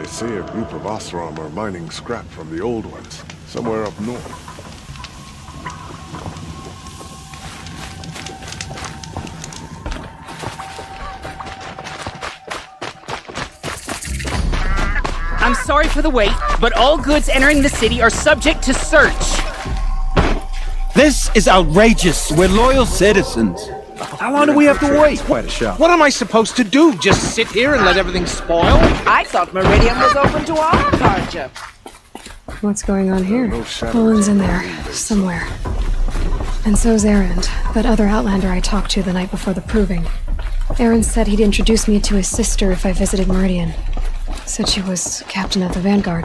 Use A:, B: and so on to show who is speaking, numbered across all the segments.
A: They say a group of Osram are mining scrap from the old ones, somewhere up north.
B: I'm sorry for the wait, but all goods entering the city are subject to search.
C: This is outrageous. We're loyal citizens.
D: How long do we have to wait?
E: Quite a show.
D: What am I supposed to do? Just sit here and let everything spoil?
F: I thought Meridian was open to all hardship.
G: What's going on here?
A: No shadows.
G: Olin's in there, somewhere. And so's Erend, that other Outlander I talked to the night before the proving. Erend said he'd introduce me to his sister if I visited Meridian. Said she was captain of the Vanguard.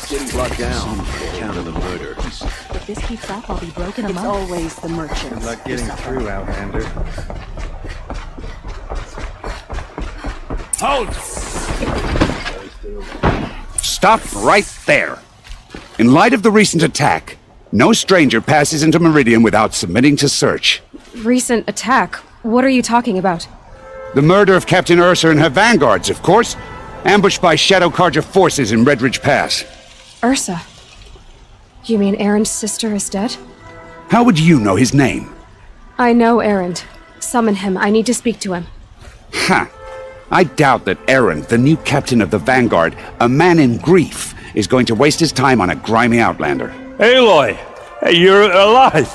E: Getting brought down. Account of the murder.
F: If this keeps up, I'll be broken among. It's always the merchants.
E: Not getting through, Outlander.
C: Halt! Stop right there. In light of the recent attack, no stranger passes into Meridian without submitting to search.
G: Recent attack? What are you talking about?
C: The murder of Captain Ursa and her vanguards, of course. Ambushed by Shadow Carja forces in Redridge Pass.
G: Ursa? You mean Erend's sister is dead?
C: How would you know his name?
G: I know Erend. Summon him. I need to speak to him.
C: Ha! I doubt that Erend, the new captain of the Vanguard, a man in grief, is going to waste his time on a grimy outlander.
H: Aloy! Hey, you're alive!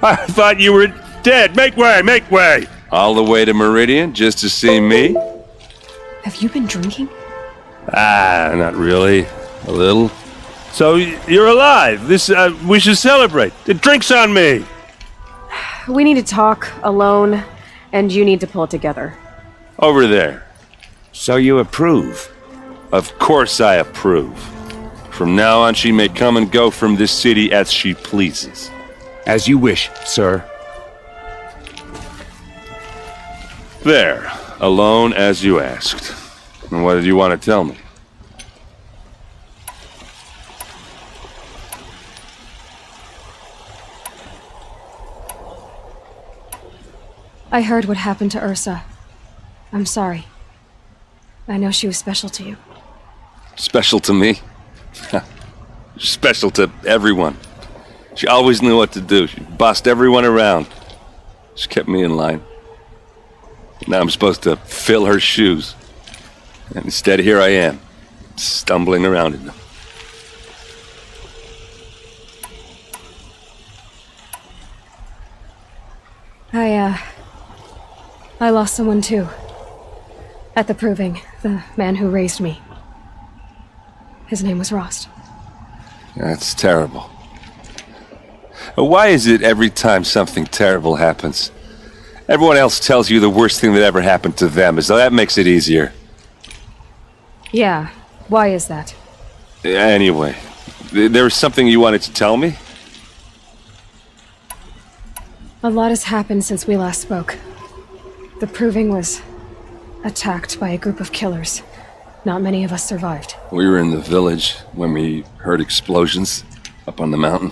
H: I thought you were dead. Make way, make way!
I: All the way to Meridian just to see me?
G: Have you been drinking?
H: Ah, not really. A little. So, you're alive. We should celebrate. The drink's on me!
G: We need to talk, alone, and you need to pull it together.
H: Over there.
C: So you approve?
H: Of course I approve. From now on, she may come and go from this city as she pleases.
C: As you wish, sir.
H: There. Alone as you asked. And what did you want to tell me?
G: I heard what happened to Ursa. I'm sorry. I know she was special to you.
H: Special to me? Special to everyone. She always knew what to do. She bossed everyone around. She kept me in line. Now I'm supposed to fill her shoes. And instead, here I am, stumbling around in them.
G: I lost someone too. At the proving, the man who raised me. His name was Rost.
H: That's terrible. Why is it every time something terrible happens, everyone else tells you the worst thing that ever happened to them, as though that makes it easier?
G: Yeah, why is that?
H: Anyway, there was something you wanted to tell me?
G: A lot has happened since we last spoke. The proving was attacked by a group of killers. Not many of us survived.
H: We were in the village when we heard explosions up on the mountain.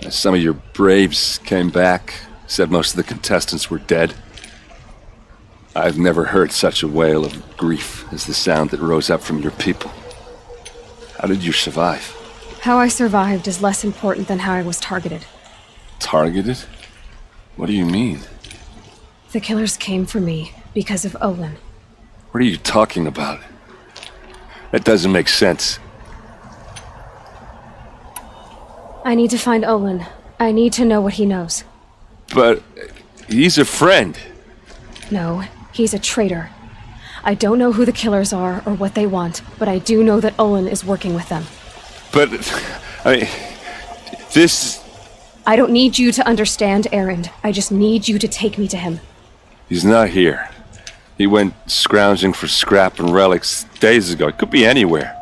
H: Some of your braves came back, said most of the contestants were dead. I've never heard such a wail of grief as the sound that rose up from your people. How did you survive?
G: How I survived is less important than how I was targeted.
H: Targeted? What do you mean?
G: The killers came for me because of Olin.
H: What are you talking about? That doesn't make sense.
G: I need to find Olin. I need to know what he knows.
H: But he's a friend.
G: No, he's a traitor. I don't know who the killers are or what they want, but I do know that Olin is working with them.
H: But, this...
G: I don't need you to understand, Erend. I just need you to take me to him.
H: He's not here. He went scrounging for scrap and relics days ago. It could be anywhere.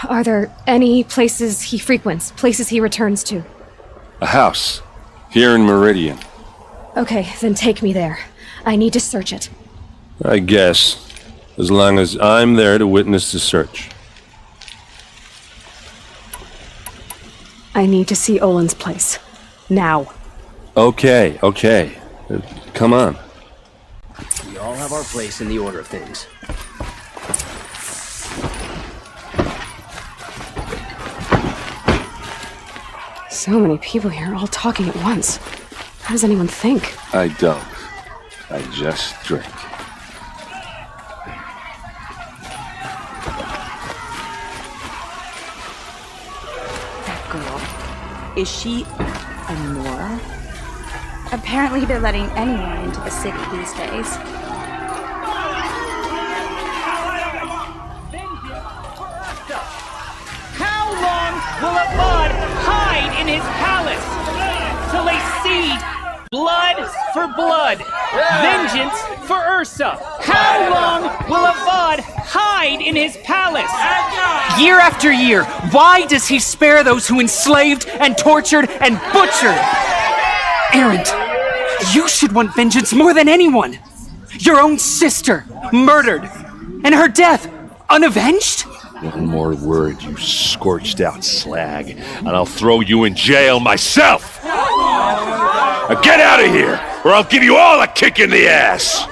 G: Are there any places he frequents, places he returns to?
H: A house. Here in Meridian.
G: Okay, then take me there. I need to search it.
H: I guess. As long as I'm there to witness the search.
G: I need to see Olin's place. Now.
H: Okay. Come on.
E: We all have our place in the order of things.
G: So many people here, all talking at once. How does anyone think?
H: I don't. I just drink.
F: That girl. Is she a Nora?
J: Apparently they're letting anyone into the city these days.
B: How long will a god hide in his palace? Till they see blood for blood, vengeance for Ursa. How long will a god hide in his palace? Year after year, why does he spare those who enslaved and tortured and butchered? Erend, you should want vengeance more than anyone. Your own sister, murdered, and her death, unavenged?
H: One more word, you scorched out slag, and I'll throw you in jail myself! Now get out of here, or I'll give you all a kick in the ass!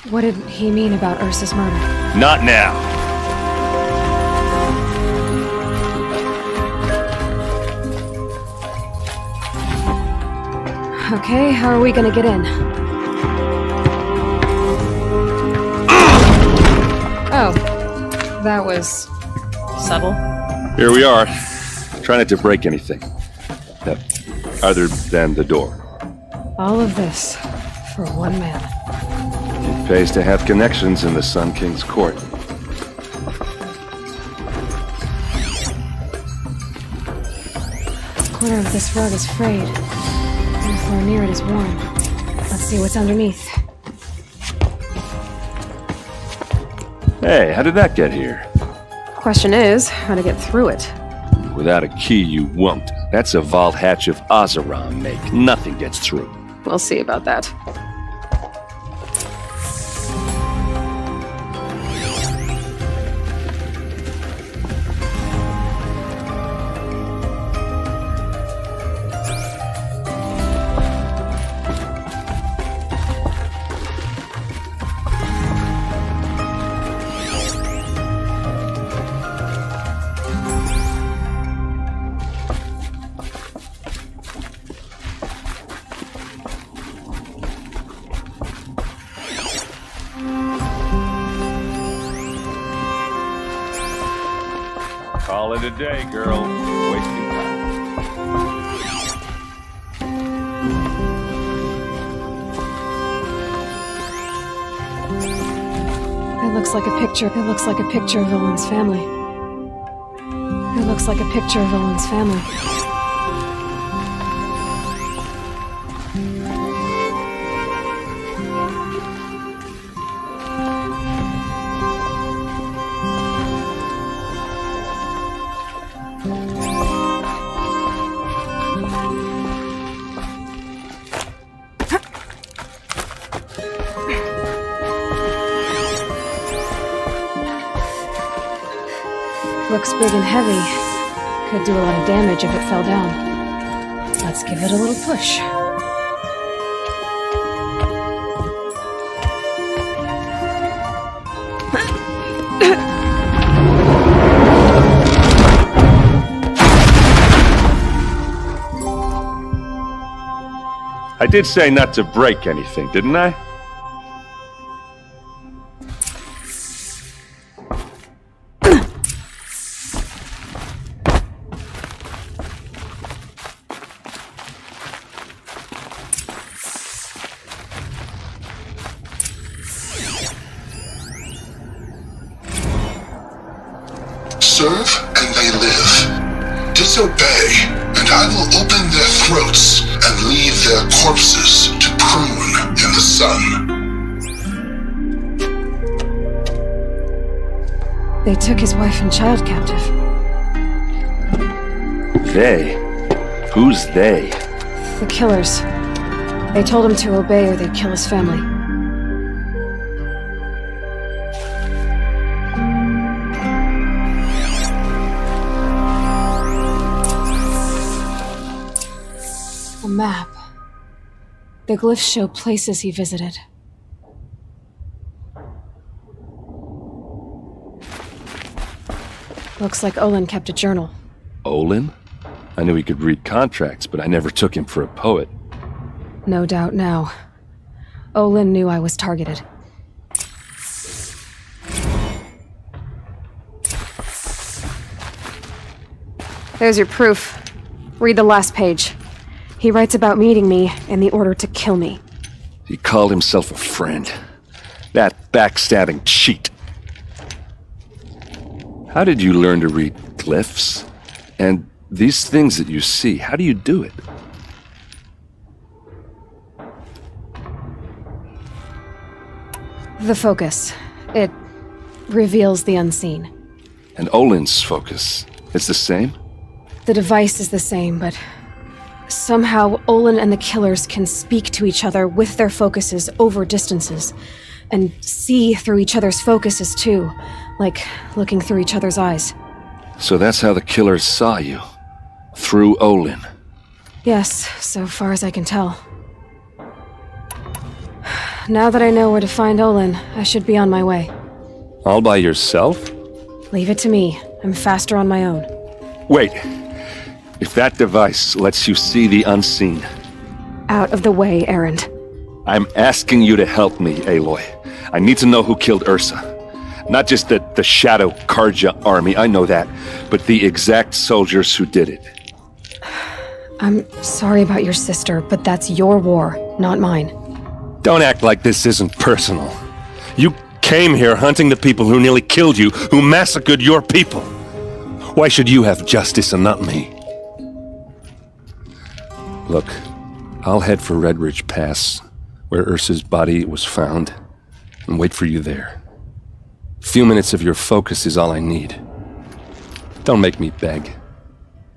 G: What did he mean about Ursa's murder?
H: Not now.
G: Okay, how are we gonna get in? Oh, that was subtle.
H: Here we are. Try not to break anything. Other than the door.
G: All of this for one man.
H: It pays to have connections in the Sun King's court.
G: The corner of this rug is frayed, and the floor near it is worn. Let's see what's underneath.
H: Hey, how did that get here?
G: Question is, how to get through it.
H: Without a key, you won't. That's a vault hatch of Oseram make. Nothing gets through.
G: We'll see about that.
H: Call it a day, girl. Wasting time.
G: It looks like a picture. It looks like a picture of Owen's family. It looks like a picture of Owen's family. Looks big and heavy. Could do a lot of damage if it fell down. Let's give it a little push.
H: I did say not to break anything, didn't I?
K: Serve and they live. Disobey, and I will open their throats and leave their corpses to prune in the sun.
G: They took his wife and child captive.
H: They? Who's they?
G: The killers. They told him to obey or they'd kill his family. A map. The glyphs show places he visited. Looks like Olin kept a journal.
H: Olin? I knew he could read contracts, but I never took him for a poet.
G: No doubt now. Olin knew I was targeted. There's your proof. Read the last page. He writes about meeting me and the order to kill me.
H: He called himself a friend. That backstabbing cheat. How did you learn to read glyphs? And these things that you see, how do you do it?
G: The focus. It reveals the unseen.
H: And Olin's focus, it's the same?
G: The device is the same, but somehow Olin and the killers can speak to each other with their focuses over distances, and see through each other's focuses too, like looking through each other's eyes.
H: So that's how the killers saw you? Through Olin?
G: Yes, so far as I can tell. Now that I know where to find Olin, I should be on my way.
H: All by yourself?
G: Leave it to me. I'm faster on my own.
H: Wait. If that device lets you see the unseen...
G: Out of the way, Erend.
H: I'm asking you to help me, Aloy. I need to know who killed Ursa. Not just the Shadow Karja army, I know that, but the exact soldiers who did it.
G: I'm sorry about your sister, but that's your war, not mine.
H: Don't act like this isn't personal. You came here hunting the people who nearly killed you, who massacred your people. Why should you have justice and not me? Look, I'll head for Red Ridge Pass, where Ursa's body was found, and wait for you there. A few minutes of your focus is all I need. Don't make me beg.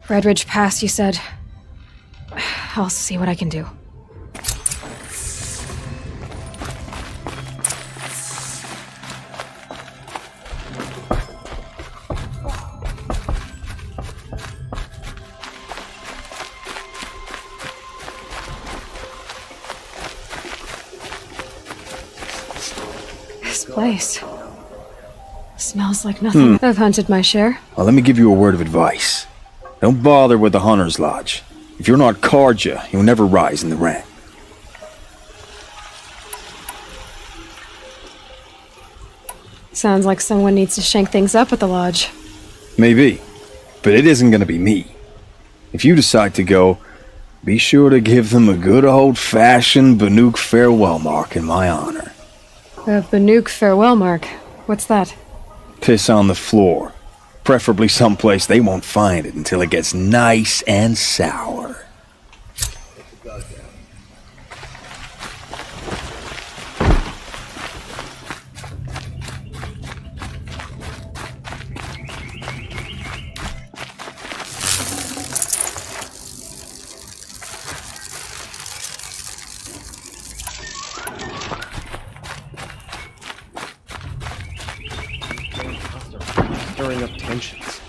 G: Red Ridge Pass, you said? I'll see what I can do. This place smells like nothing. I've hunted my share.
L: Well, let me give you a word of advice. Don't bother with the Hunter's Lodge. If you're not Karja, you'll never rise in the rank.
G: Sounds like someone needs to shank things up at the lodge.
L: Maybe, but it isn't going to be me. If you decide to go, be sure to give them a good old-fashioned Banuk farewell mark in my honor.
G: A Banuk farewell mark? What's that?
L: Piss on the floor. Preferably someplace they won't find it until it gets nice and sour.
D: Stirring up tensions.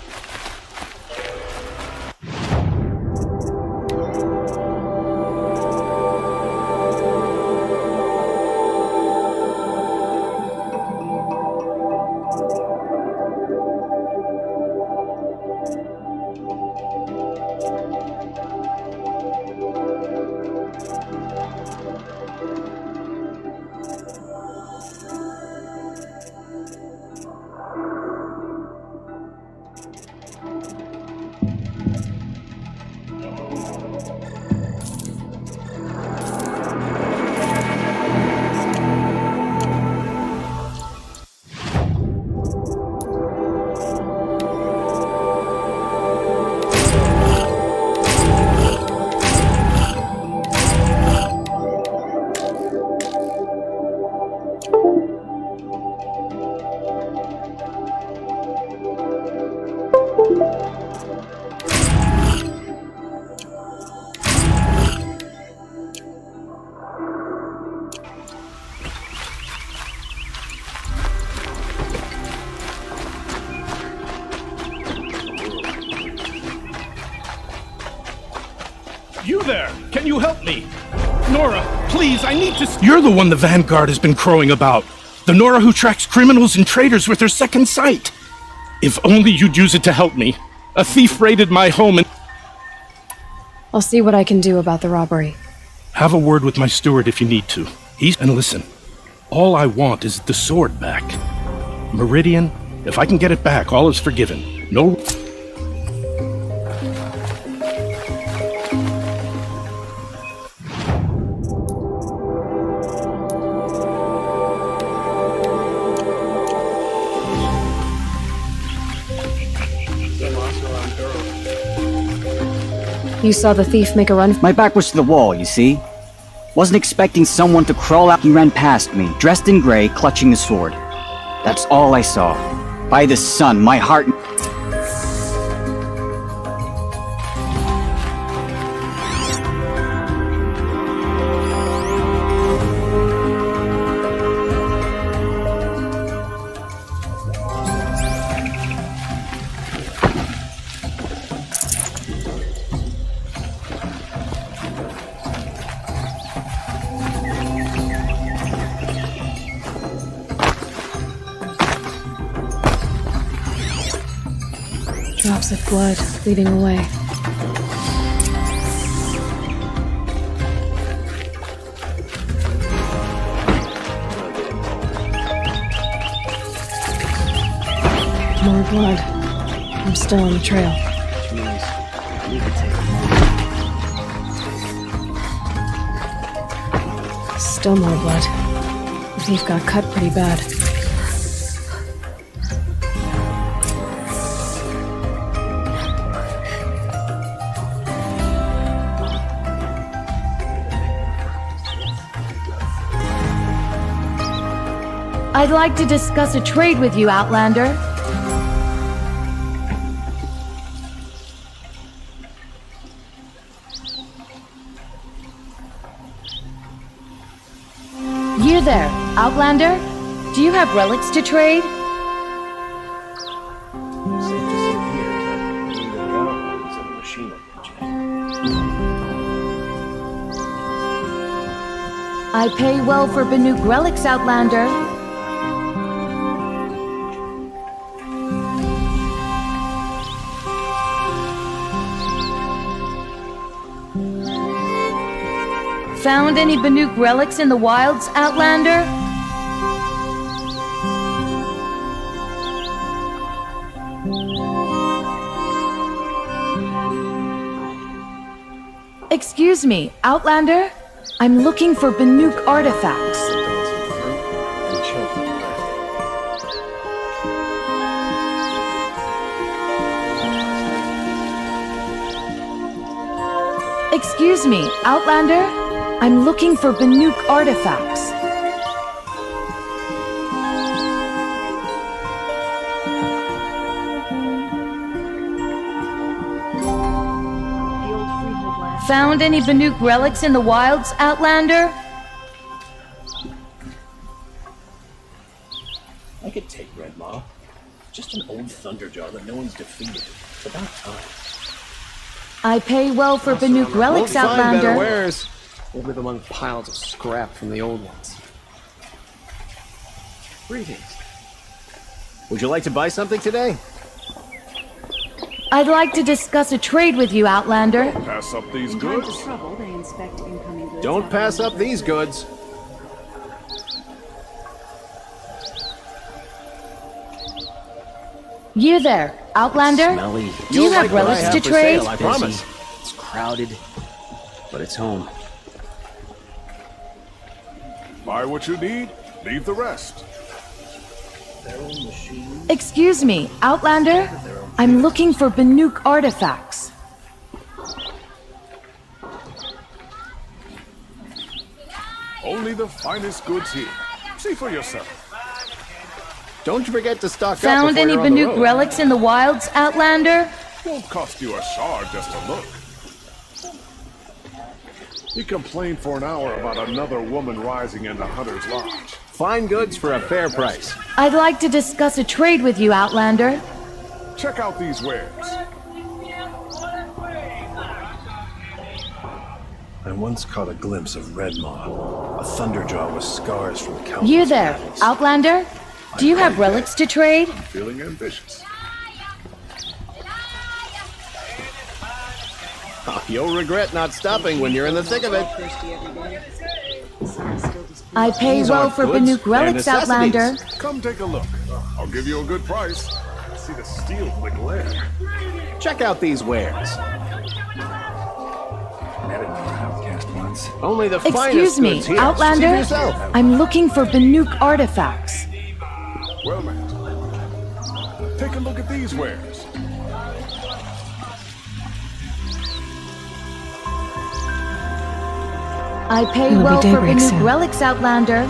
M: You there! Can you help me? Nora, Please, I need to... You're the one the Vanguard has been crowing about. The Nora who tracks criminals and traitors with her second sight. If only you'd use it to help me. A thief raided my home and...
G: I'll see what I can do about the robbery.
M: Have a word with my steward if you need to. And listen, all I want is the sword back. Meridian, if I can get it back, all is forgiven. No...
G: You saw the thief make a run?
N: My back was to the wall, you see? Wasn't expecting someone to crawl out. He ran past me, dressed in gray, clutching a sword. That's all I saw. By the sun, my heart...
G: Drops of blood leading away. More blood. I'm still on the trail. Still more blood. The thief got cut pretty bad.
O: I'd like to discuss a trade with you, Outlander. You there, Outlander? Do you have relics to trade? I pay well for Banuk relics, Outlander. Found any Banuk relics in the wilds, Outlander? Excuse me, Outlander? I'm looking for Banuk artifacts. Excuse me, Outlander? I'm looking for Banuk artifacts. Found any Banuk relics in the wilds, Outlander?
E: I could take Red Maw. Just an old thunderjaw that no one's defeated. It's about time.
O: I pay well for Banuk relics,
E: Won't find
O: Outlander.
E: better wares. We'll live among piles of scrap from the old ones. Greetings. Would you like to buy something today?
O: I'd like to discuss a trade with you, Outlander.
A: Pass up these goods.
E: Don't pass up these goods.
O: You there, Outlander?
E: Smelly.
O: Do you have relics to trade?
E: I promise. It's crowded, but it's home.
A: Buy what you need, leave the rest.
O: Excuse me, Outlander? I'm looking for Banuk artifacts.
A: Only the finest goods here. See for yourself.
E: Don't you forget to stock up.
O: Found any Banuk relics in the wilds, Outlander?
A: Won't cost you a shard just to look. He complained for an hour about another woman rising in the Hunter's Lodge.
E: Fine goods for a fair price.
O: I'd like to discuss a trade with you, Outlander.
A: Check out these wares.
E: I once caught a glimpse of Redmaw, a thunderjaw with scars from countless
O: You there,
E: battles.
O: Outlander? Do you have relics to trade?
A: I'm feeling ambitious.
D: You'll regret not stopping when you're in the thick of it.
O: I pay
D: These
O: well
D: aren't
O: for
D: goods,
O: Banuk
D: they're
O: relics, Outlander.
D: necessities.
A: Come take a look. I'll give you a good price. See the steel in the glare.
D: Check out these wares.
C: Met another outcast once.
D: Only the finest
O: Excuse me,
D: goods here. See
O: Outlander?
D: for yourself.
O: I'm looking for Banuk artifacts.
A: Well met. Take a look at these wares.
O: I pay
G: It'll be
O: well for
G: daybreak
O: Banuk
G: soon.
O: relics, Outlander.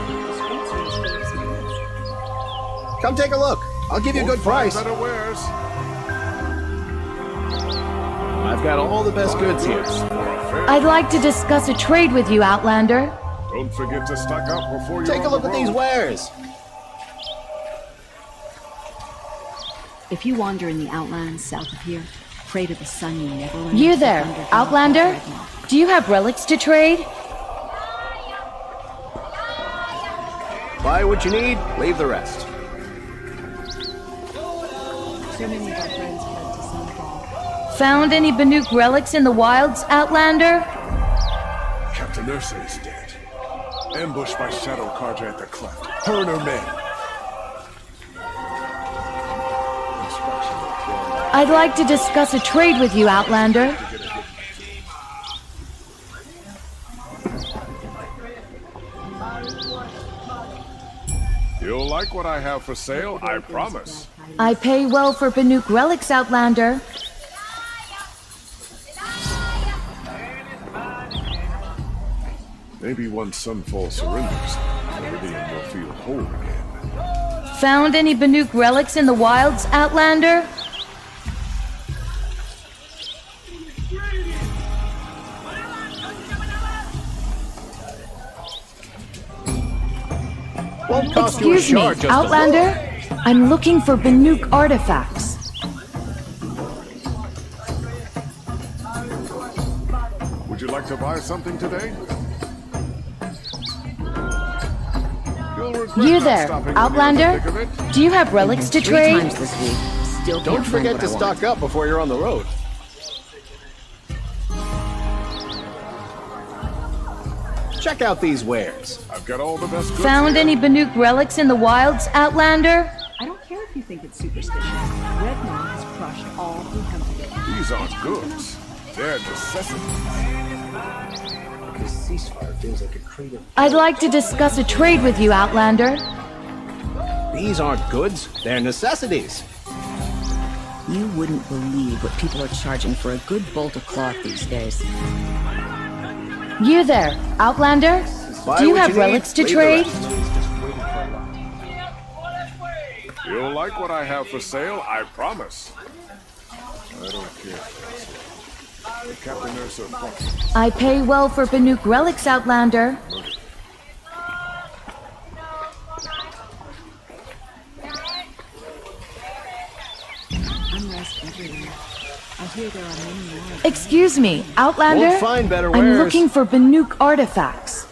D: Come take a look. I'll give you a good price.
A: Better wares.
D: I've got all the best goods here.
O: I'd like to discuss a trade with you, Outlander.
A: Don't forget to stock up before you
D: Take a look at these wares.
F: If you wander in the outlands south of here, pray to the sun you never learn.
O: You there, Outlander? Do you have relics to trade?
D: Buy what you need, leave the rest.
F: So many of our friends fled to Sunfall.
O: Found any Banuk relics in the wilds, Outlander?
A: Captain Ursa is dead. Ambushed by Shadow Carja at the cleft. Her and her men.
O: I'd like to discuss a trade with you, Outlander.
A: You'll like what I have for sale, I promise.
O: I pay well for Banuk relics, Outlander.
A: Maybe once Sunfall surrenders, Meridian will feel whole again.
O: Found any Banuk relics in the wilds, Outlander?
D: Won't cost you a
O: Excuse me,
D: shard just to
O: Outlander? I'm looking for Banuk artifacts.
A: Would you like to buy something today? You'll regret
O: You
A: not
O: there,
A: stopping when you're in the
O: Outlander?
A: thick of it.
O: Do you have relics to
F: 3
O: trade?
F: times this week. Still
D: Don't
F: can't find
D: forget
F: what
D: to
F: I want.
D: stock up before you're on the road. Check out these wares.
A: I've got all the best goods
O: Found
A: here.
O: any Banuk relics in the wilds, Outlander?
F: I don't care if you think it's superstitious. Redmaw has crushed all who come to it.
A: These aren't goods. They're necessities.
E: This ceasefire feels like a crate of...
O: I'd like to discuss a trade with you, Outlander.
D: These aren't goods, they're necessities.
F: You wouldn't believe what people are charging for a good bolt of cloth these days.
O: You there, Outlander?
D: Buy
O: Do you
D: what
O: have
D: you need,
O: relics to
D: leave the
O: trade?
D: rest.
A: You'll like what I have for sale, I promise. I don't care. The Captain Ursa Plotnya.
O: I pay well for Banuk relics, Outlander.
F: Unrest everywhere. I hear there are many more.
O: Excuse me, Outlander?
D: Won't find better
O: I'm
D: wares.
O: looking for Banuk artifacts.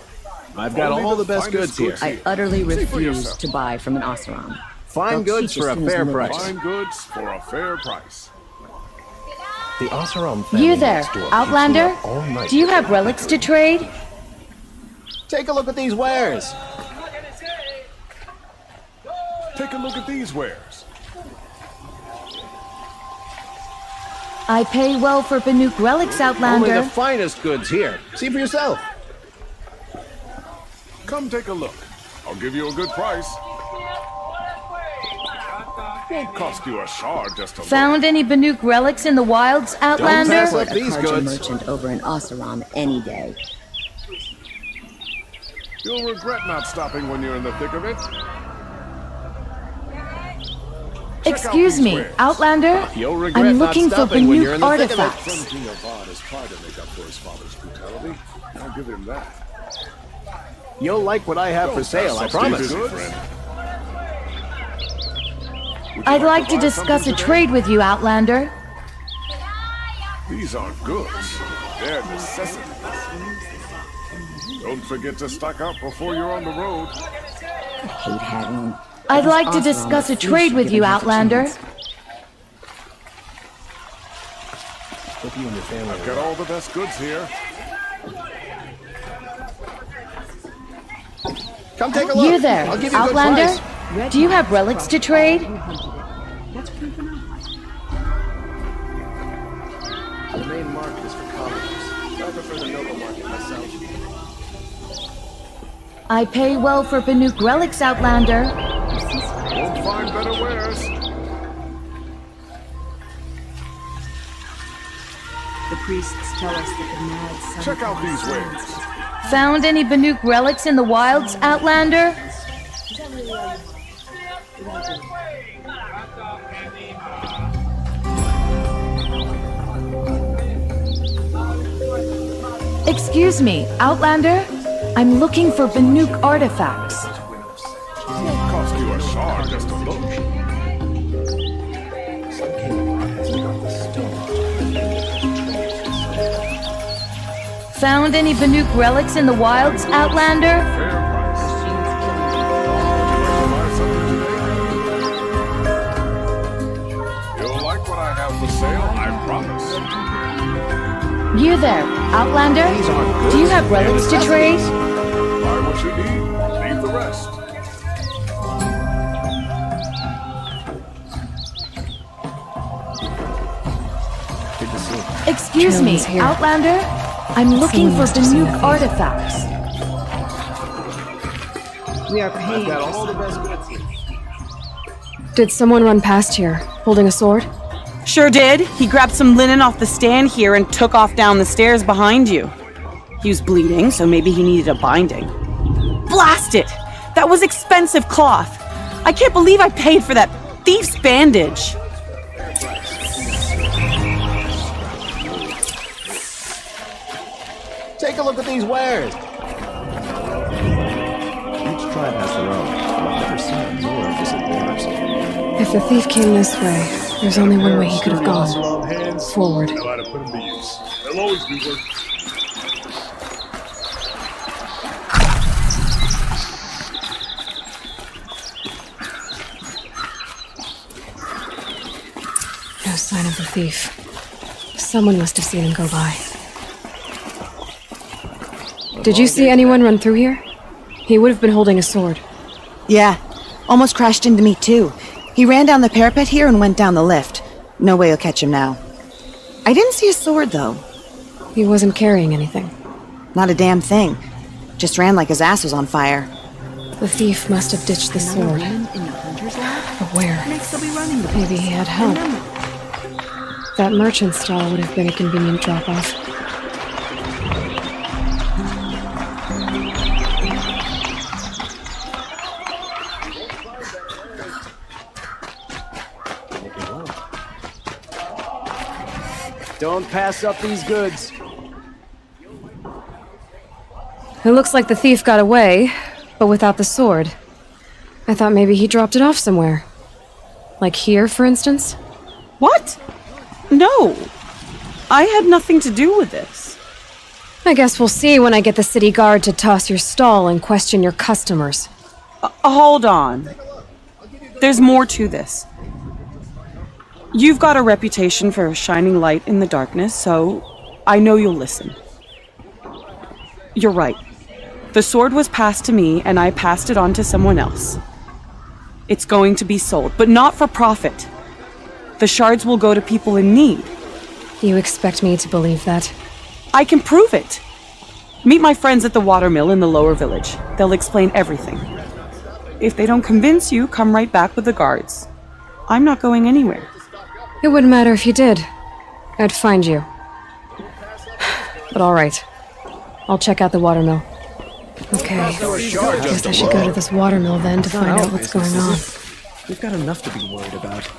D: I've got
A: Only
D: all
A: the
D: the best goods
A: finest
D: here.
A: goods
F: I utterly
A: See for
F: refuse
A: yourself.
F: to buy from an Oseram.
D: Fine
F: They'll
D: goods
F: cheat
D: for
F: as
D: a
F: soon as
D: fair
F: we
D: price.
A: Fine goods for a fair price.
E: The Oseram family
O: You there,
E: next door keeps
O: Outlander?
E: me up all night
O: Do you
E: with
O: have
E: their
O: relics to
E: bickering.
O: trade?
D: Take a look at these wares.
A: Take a look at these wares.
O: I pay well for Banuk relics,
D: Only
O: Outlander.
D: the finest goods here. See for yourself.
A: Come take a look. I'll give you a good price. Won't cost you a shard just to
O: Found any Banuk relics in the wilds, Outlander?
D: pass up
F: A
D: these
F: Karja
D: goods.
F: merchant over in Oseram any day.
A: look. You'll regret not stopping when you're in the thick of it.
O: Excuse me, Outlander?
D: You'll regret
O: I'm
D: not
O: looking for
D: stopping when you're in
O: Banuk
D: the thick of it.
O: artifacts.
A: Son King Avad has tried to make up for his father's brutality. I'll give him that.
D: You'll like what I have for sale, I promise.
O: I'd like to discuss a trade with you, Outlander.
A: These aren't goods. They're necessities. Don't forget to stock up before you're on the road.
O: I'd like to discuss a trade with you, Outlander.
E: Hope you and your family.
A: I've got all the best goods here.
E: Come take a look.
O: You there,
E: I'll give you a
O: Outlander?
E: good price.
O: Do you have relics to trade?
E: The main market is for commoners. I prefer the noble market myself.
O: I pay well for Benook relics, Outlander.
A: Won't find better wares.
F: The priests tell us that the mad sun.
A: Check out these wares.
O: Found any Benook relics in the wilds, Outlander? Excuse me, Outlander? I'm looking for Benook artifacts.
A: Won't cost you a shard just to look.
O: Found any Benook relics in the wilds, Outlander?
A: You'll like what I have for sale, I promise.
O: You there, Outlander? Do you have relics to trade?
A: Buy what you need, leave the rest.
E: Good to see you.
O: Excuse me,
G: Jones here.
O: Outlander? I'm looking for Benook artifacts.
F: We are paying.
E: Got all the best goods here.
G: Did someone run past here, holding a sword?
P: Sure did. He grabbed some linen off the stand here and took off down the stairs behind you. He was bleeding, so maybe he needed a binding. Blast it! That was expensive cloth. I can't believe I paid for that thief's bandage.
E: Take a look at these wares. Each tribe has their own. I've never seen more visit theirs.
G: If the thief came this way, there's only one way he could have gone. Forward.
A: Know how to put them to use. They'll always be worth.
G: No sign of the thief. Someone must have seen him go by. Did you see anyone run through here? He would have been holding a sword.
P: Yeah, almost crashed into me too. He ran down the parapet here and went down the lift. No way you'll catch him now. I didn't see a sword though.
G: He wasn't carrying anything.
P: Not a damn thing. Just ran like his ass was on fire.
G: The thief must have ditched the sword.
F: In the hunter's lab?
G: But where?
F: Next they'll be running the
G: Maybe he had help. That merchant stall would have been a convenient drop-off.
E: Don't pass up these goods.
G: It looks like the thief got away, but without the sword. I thought maybe he dropped it off somewhere. Like here, for instance?
P: What? No. I had nothing to do with this.
G: I guess we'll see when I get the city guard to toss your stall and question your customers.
P: Hold on. There's more to this. You've got a reputation for shining light in the darkness, so I know you'll listen. You're right. The sword was passed to me, and I passed it on to someone else. It's going to be sold, but not for profit. The shards will go to people in need.
G: You expect me to believe that?
P: I can prove it. Meet my friends at the watermill in the lower village. They'll explain everything. If they don't convince you, come right back with the guards. I'm not going anywhere.
G: It wouldn't matter if you did. I'd find you. But all right. I'll check out the watermill. Okay. Guess I should go to this watermill then to find out what's going on.
E: We've got enough to be worried about.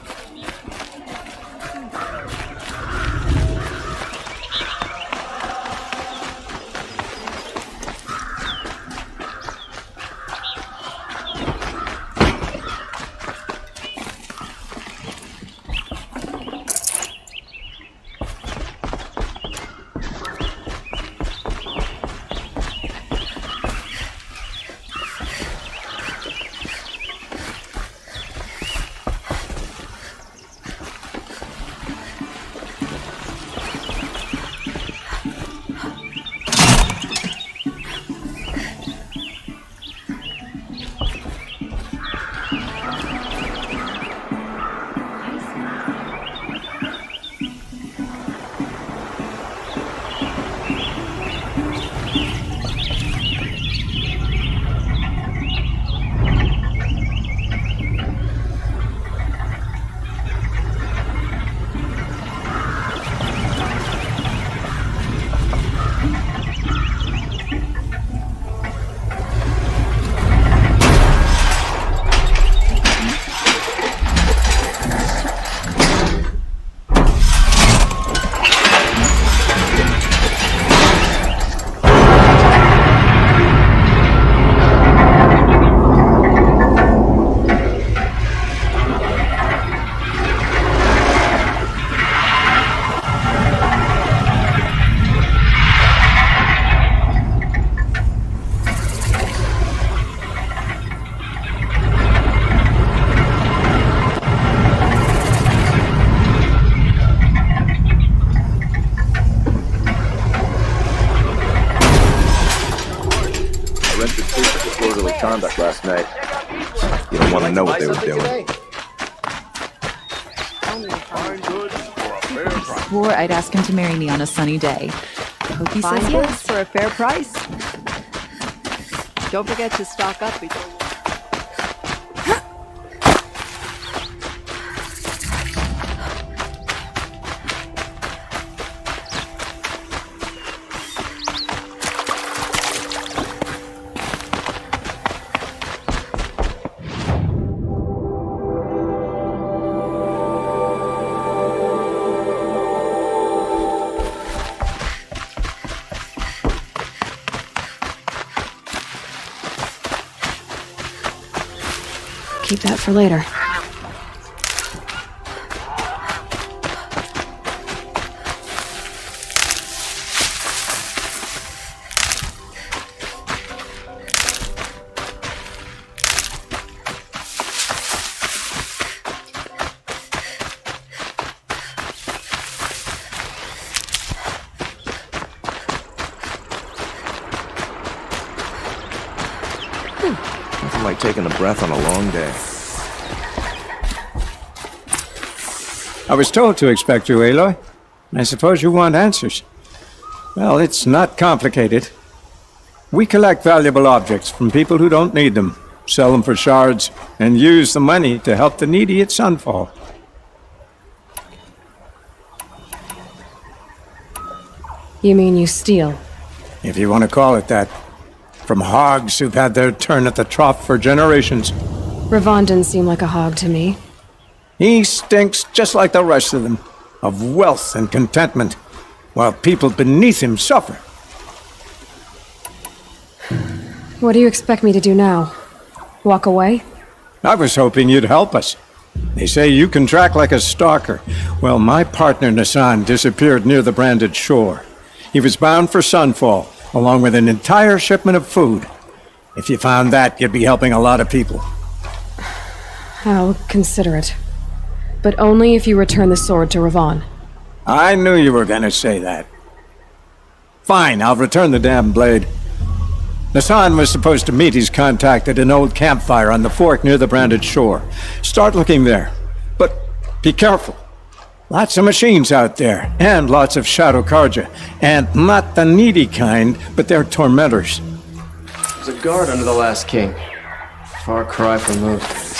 Q: misconduct last night. You don't want to know what they were doing.
O: Swore I'd ask him to marry me on a sunny day. I hope he
F: Fine
O: says
F: goods
O: yes.
F: for a fair price. Don't forget to stock up before.
G: Keep that for later.
Q: Nothing like taking a breath on a long day.
R: I was told to expect you, Aloy. I suppose you want answers. Well, it's not complicated. We collect valuable objects from people who don't need them, sell them for shards, and use the money to help the needy at Sunfall.
G: You mean you steal?
R: If you want to call it that. From hogs who've had their turn at the trough for generations.
G: Ravon didn't seem like a hog to me.
R: He stinks just like the rest of them, of wealth and contentment, while people beneath him suffer.
G: What do you expect me to do now? Walk away?
R: I was hoping you'd help us. They say you can track like a stalker. Well, my partner Nassan disappeared near the branded shore. He was bound for Sunfall, along with an entire shipment of food. If you found that, you'd be helping a lot of people.
G: I'll consider it. But only if you return the sword to Ravon.
R: I knew you were going to say that. Fine, I'll return the damn blade. Nassan was supposed to meet his contact at an old campfire on the fork near the branded shore. Start looking there. But be careful. Lots of machines out there, and lots of Shadow Karja. And not the needy kind, but they're tormentors.
S: There's a guard under the last king. Far cry from those days.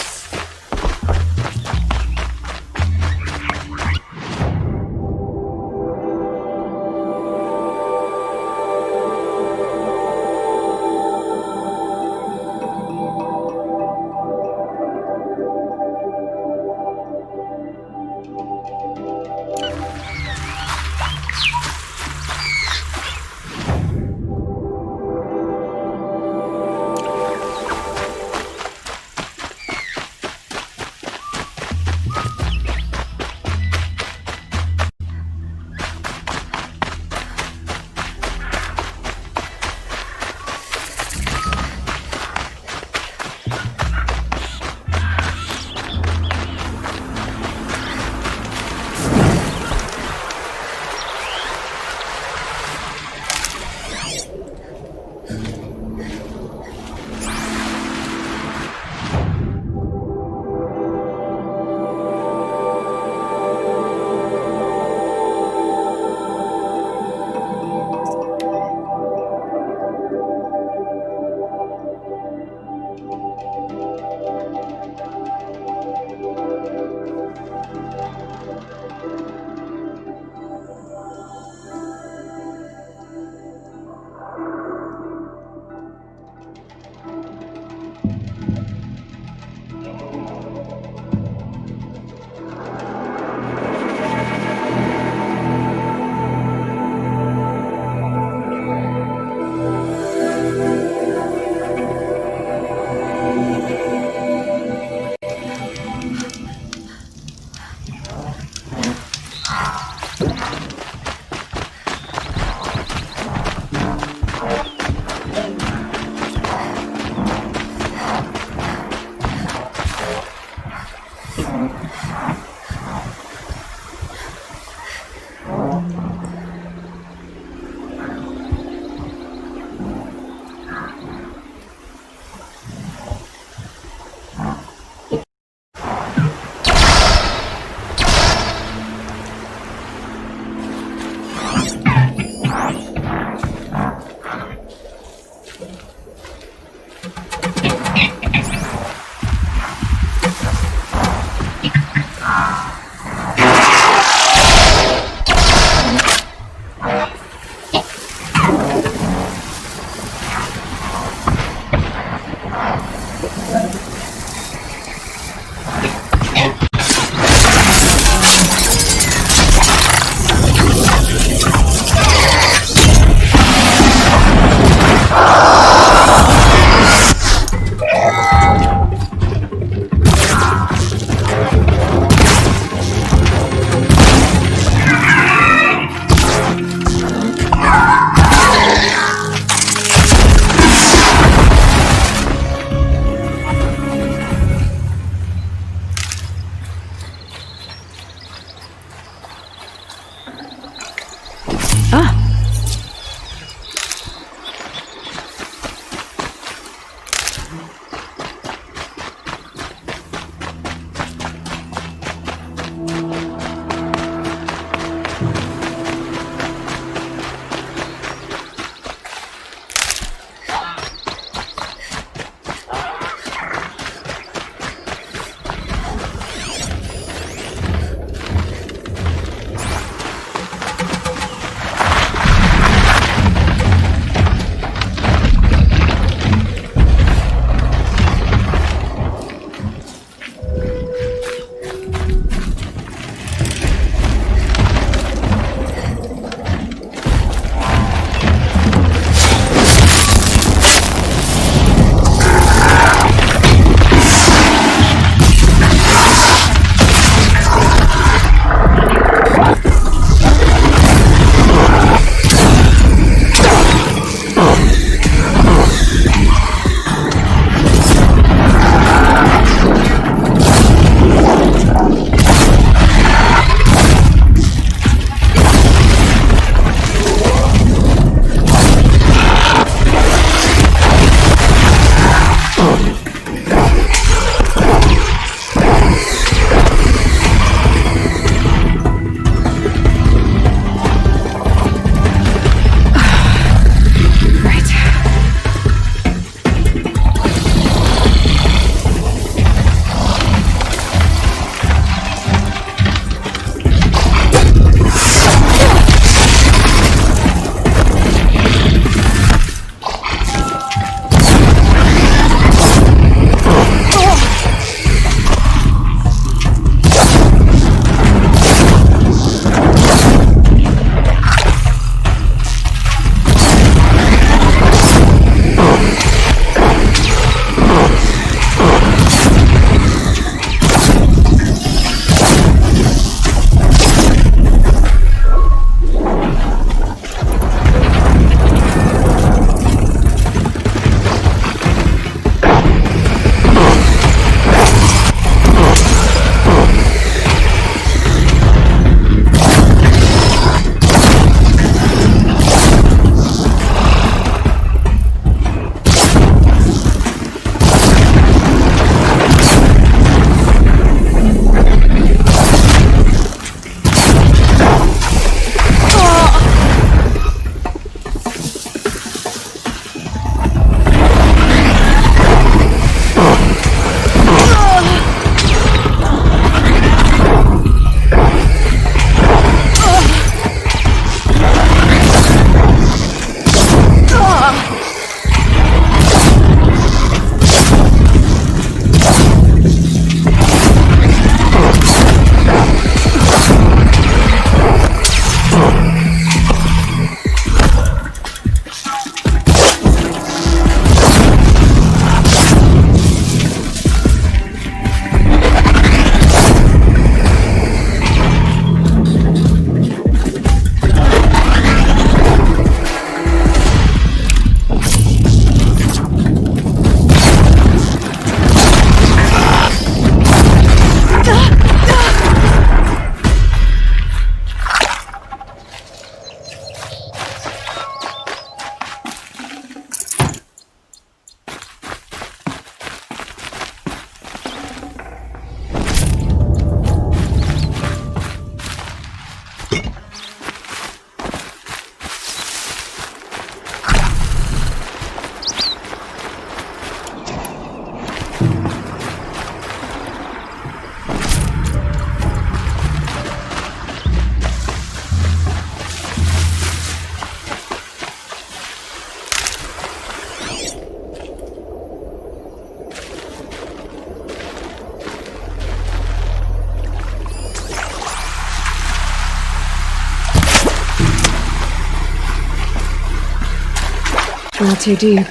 G: Not too deep,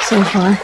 G: so far.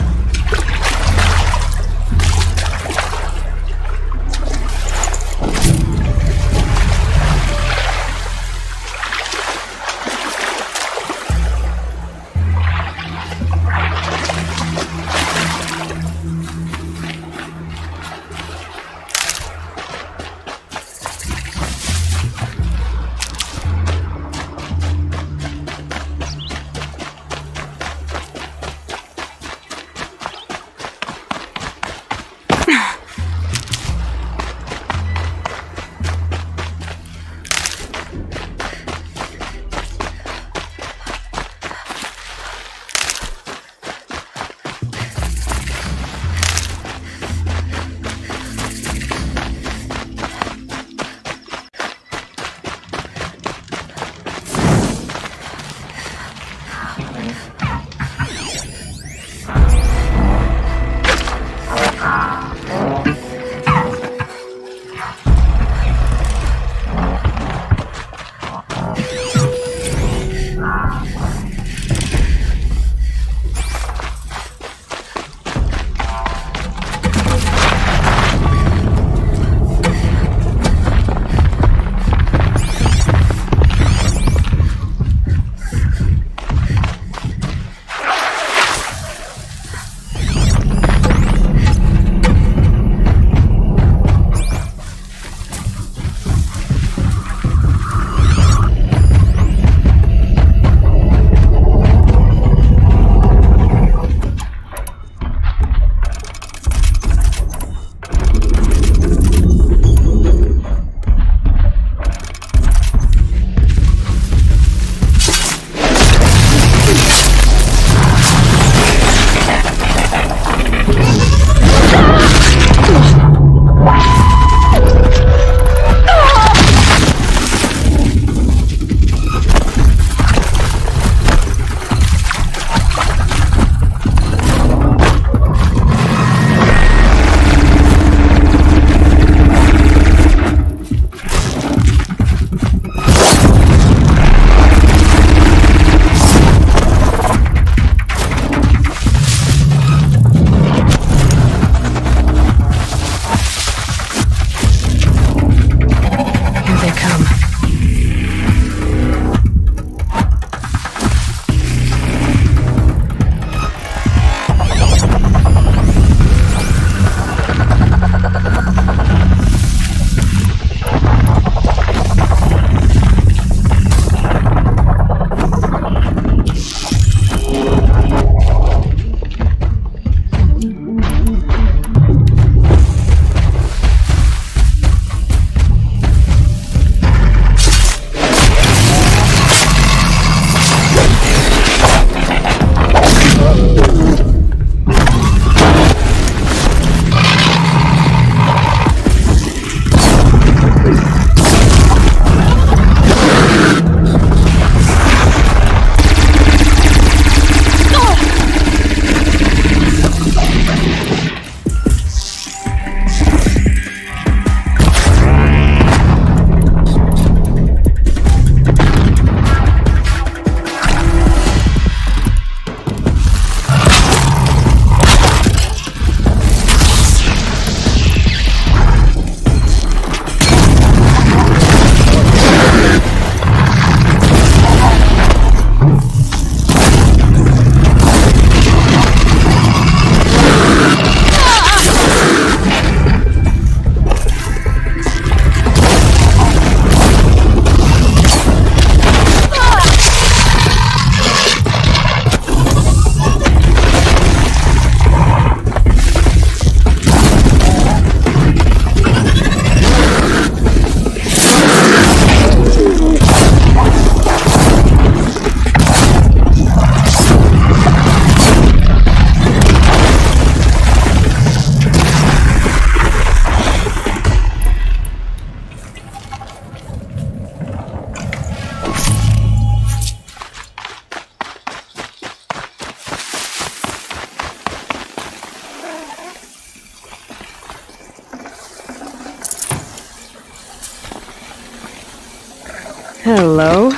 P: Hello.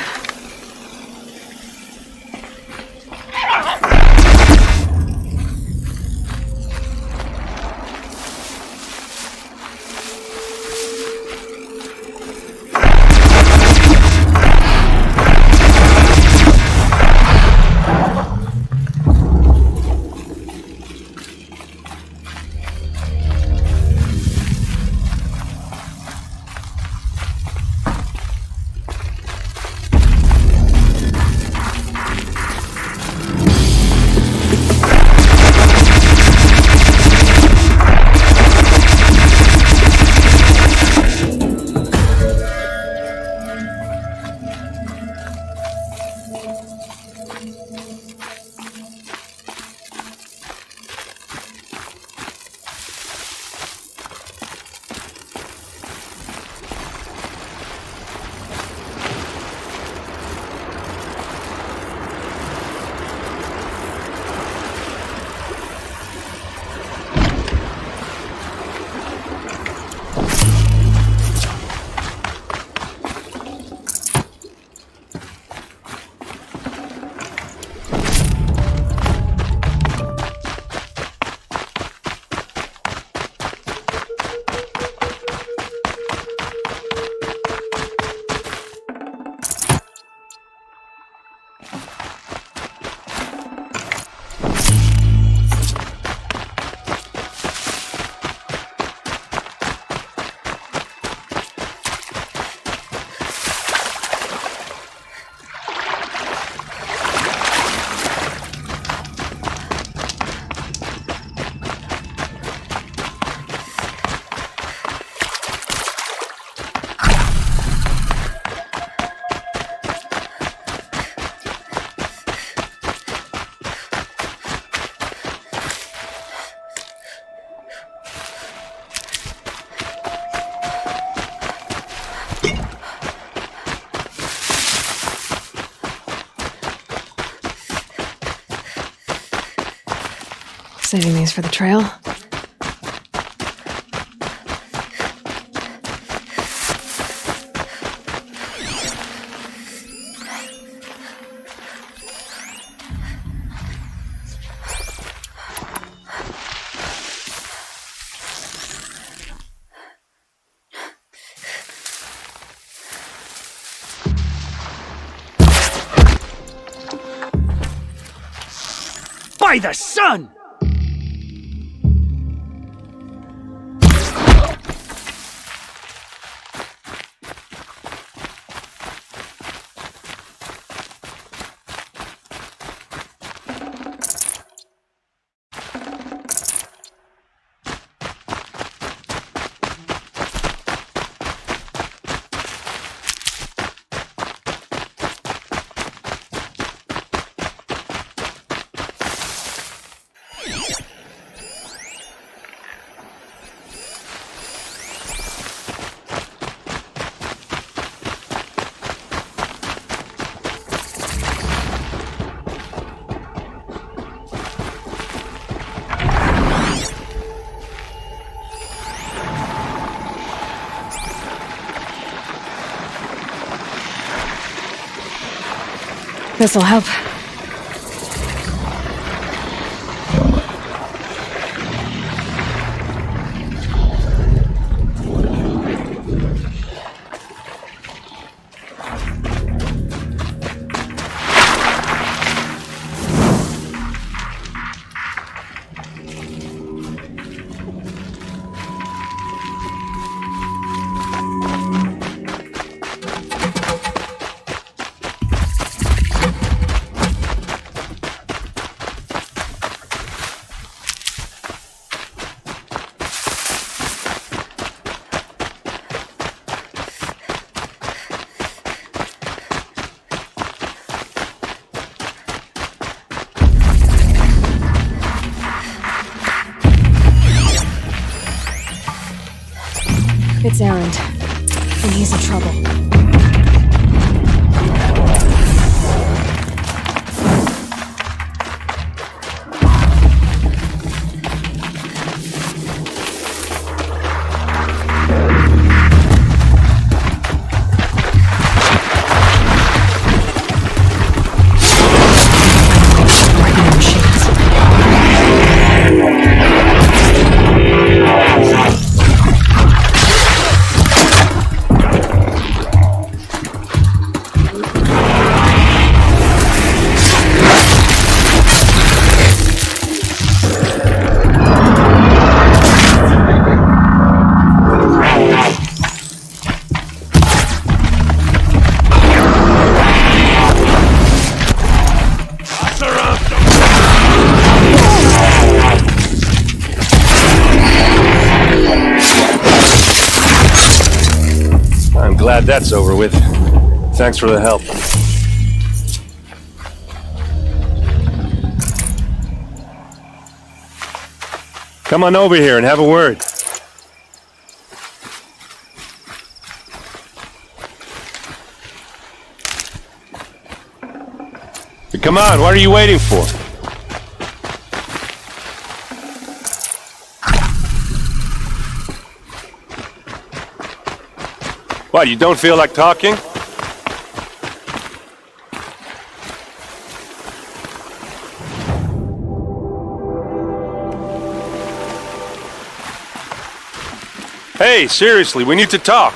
G: Saving these for the trail.
B: By the sun!
G: This'll help. It's Erend, and he's in trouble.
I: Glad that's over with. Thanks for the help. Come on over here and have a word. Come on, what are you waiting for? What, you don't feel like talking? Hey, seriously, we need to talk.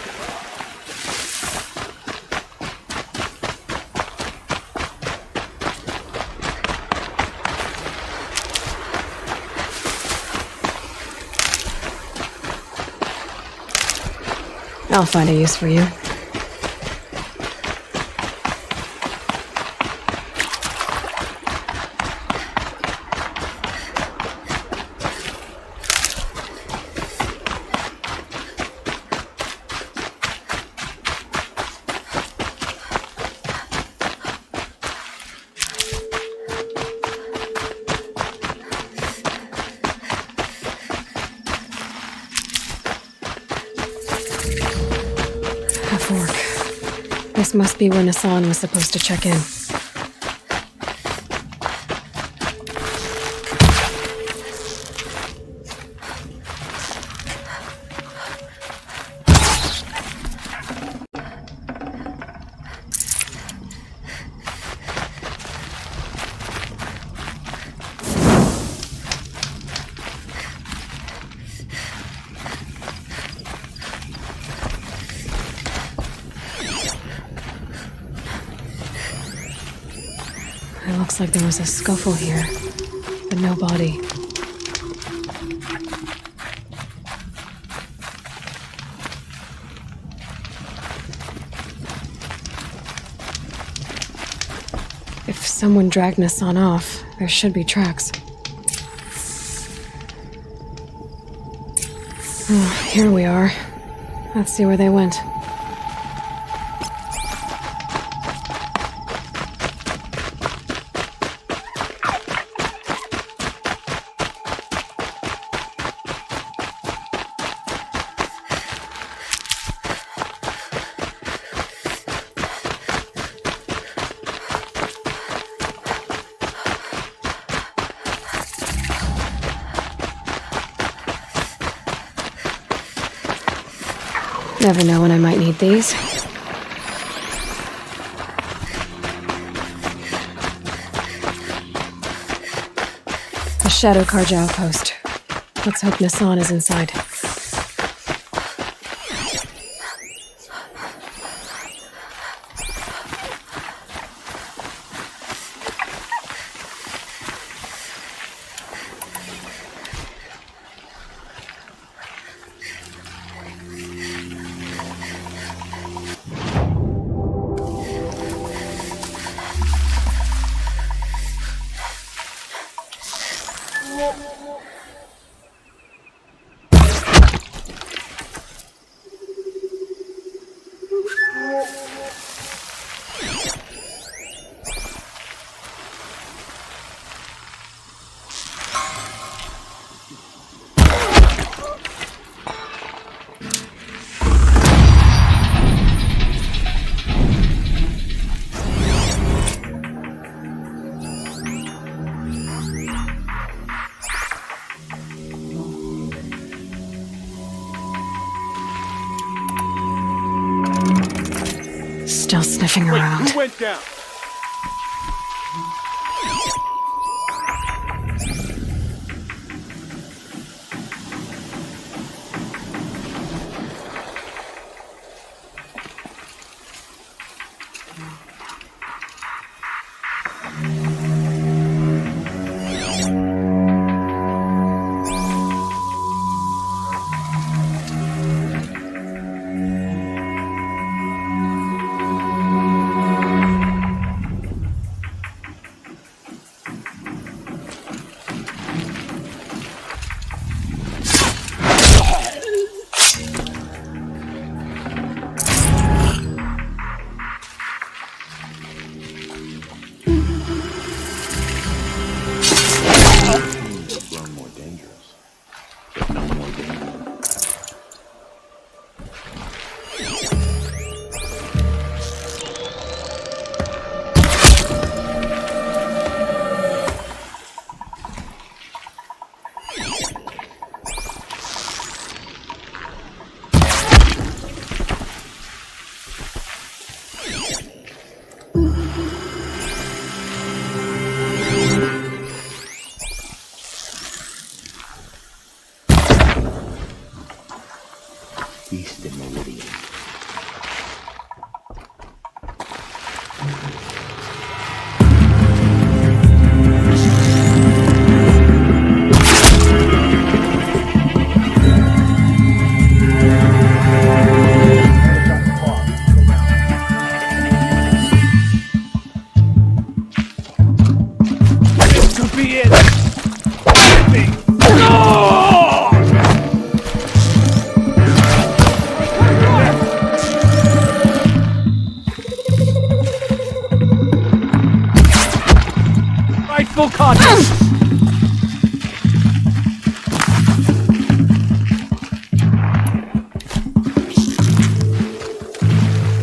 G: I'll find a use for you. This must be where Nassan was supposed to check in. It looks like there was a scuffle here, but no body. If someone dragged Nassan off, there should be tracks. Oh, here we are. Let's see where they went. Never know when I might need these. The Shadow Karja outpost. Let's hope Nassan is inside. Still sniffing around.
M: Who went down?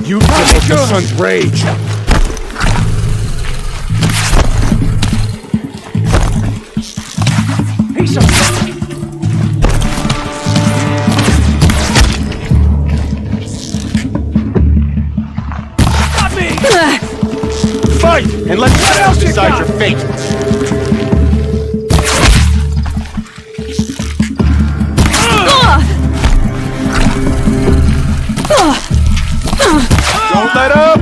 C: You provoked the sun's rage.
M: Piece of got me!
C: Fight, and let someone else decide your fate. Don't let up!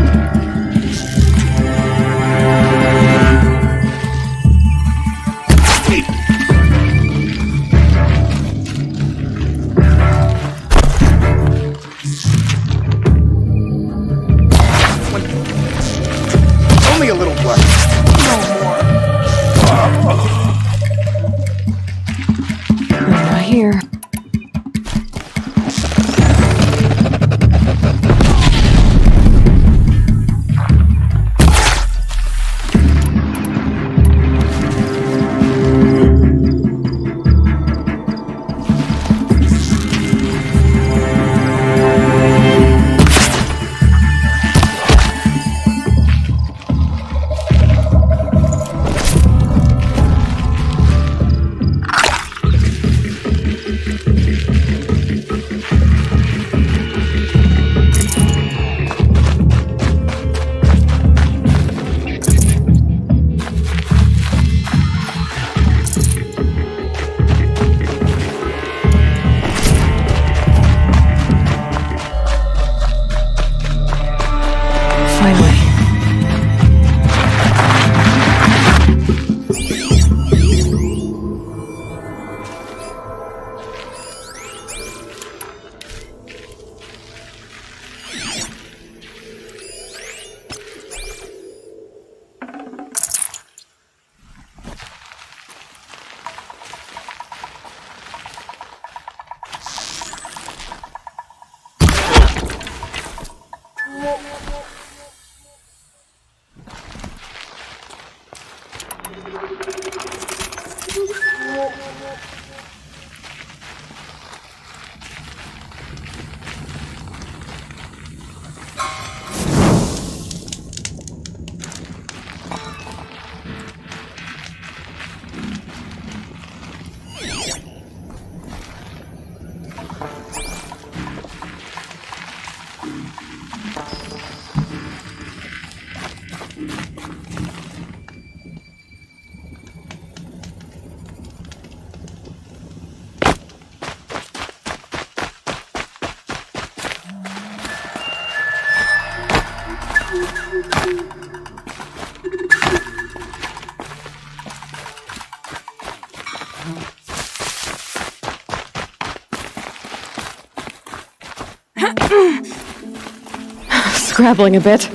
G: Scrabbling a bit.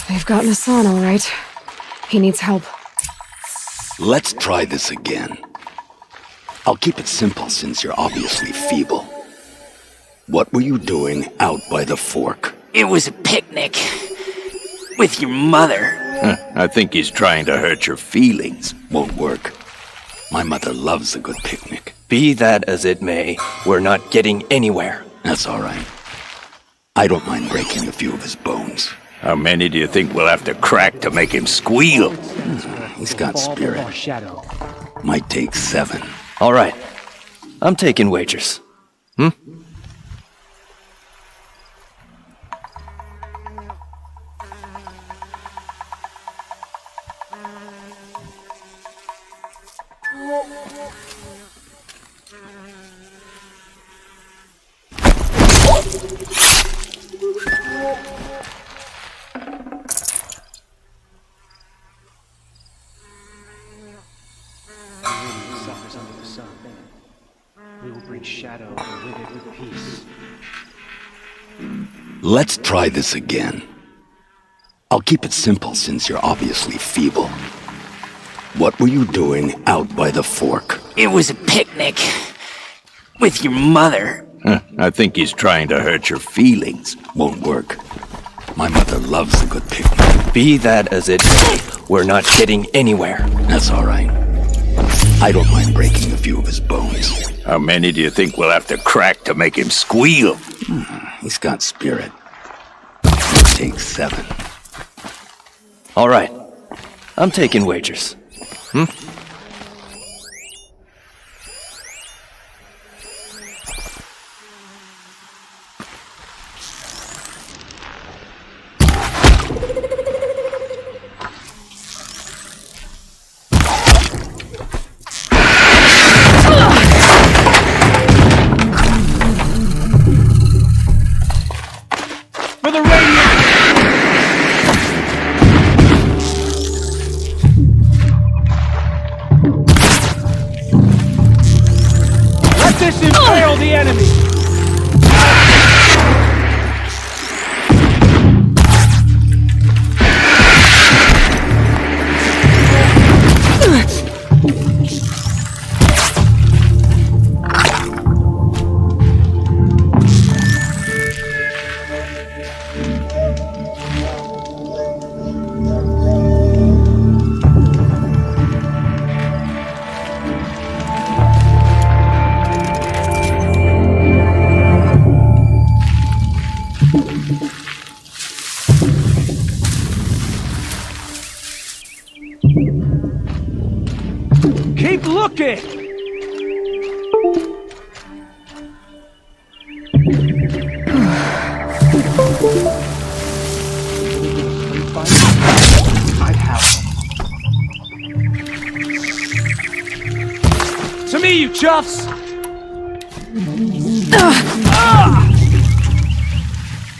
G: They've gotten Hassan all right. He needs help.
C: Let's try this again. I'll keep it simple since you're obviously feeble. What were you doing out by the fork?
B: It was a picnic. With your mother.
C: I think he's trying to hurt your feelings. Won't work. My mother loves a good picnic.
S: Be that as it may, we're not getting anywhere.
C: That's all right. I don't mind breaking a few of his bones.
I: How many do you think we'll have to crack to make him squeal?
C: He's got spirit. Might take 7.
S: All right. I'm taking wagers.
B: Suffers under the sun. We will bring shadow and with it with peace.
C: Let's try this again. I'll keep it simple since you're obviously feeble. What were you doing out by the fork?
B: It was a picnic. With your mother.
C: I think he's trying to hurt your feelings. Won't work. My mother loves a good picnic.
S: Be that as it may, we're not getting anywhere.
C: That's all right. I don't mind breaking a few of his bones.
I: How many do you think we'll have to crack to make him squeal?
C: He's got spirit. It takes 7.
S: All right. I'm taking wagers.
B: For the Radiant! Let this impale the enemy! Keep looking! To me, you chuffs!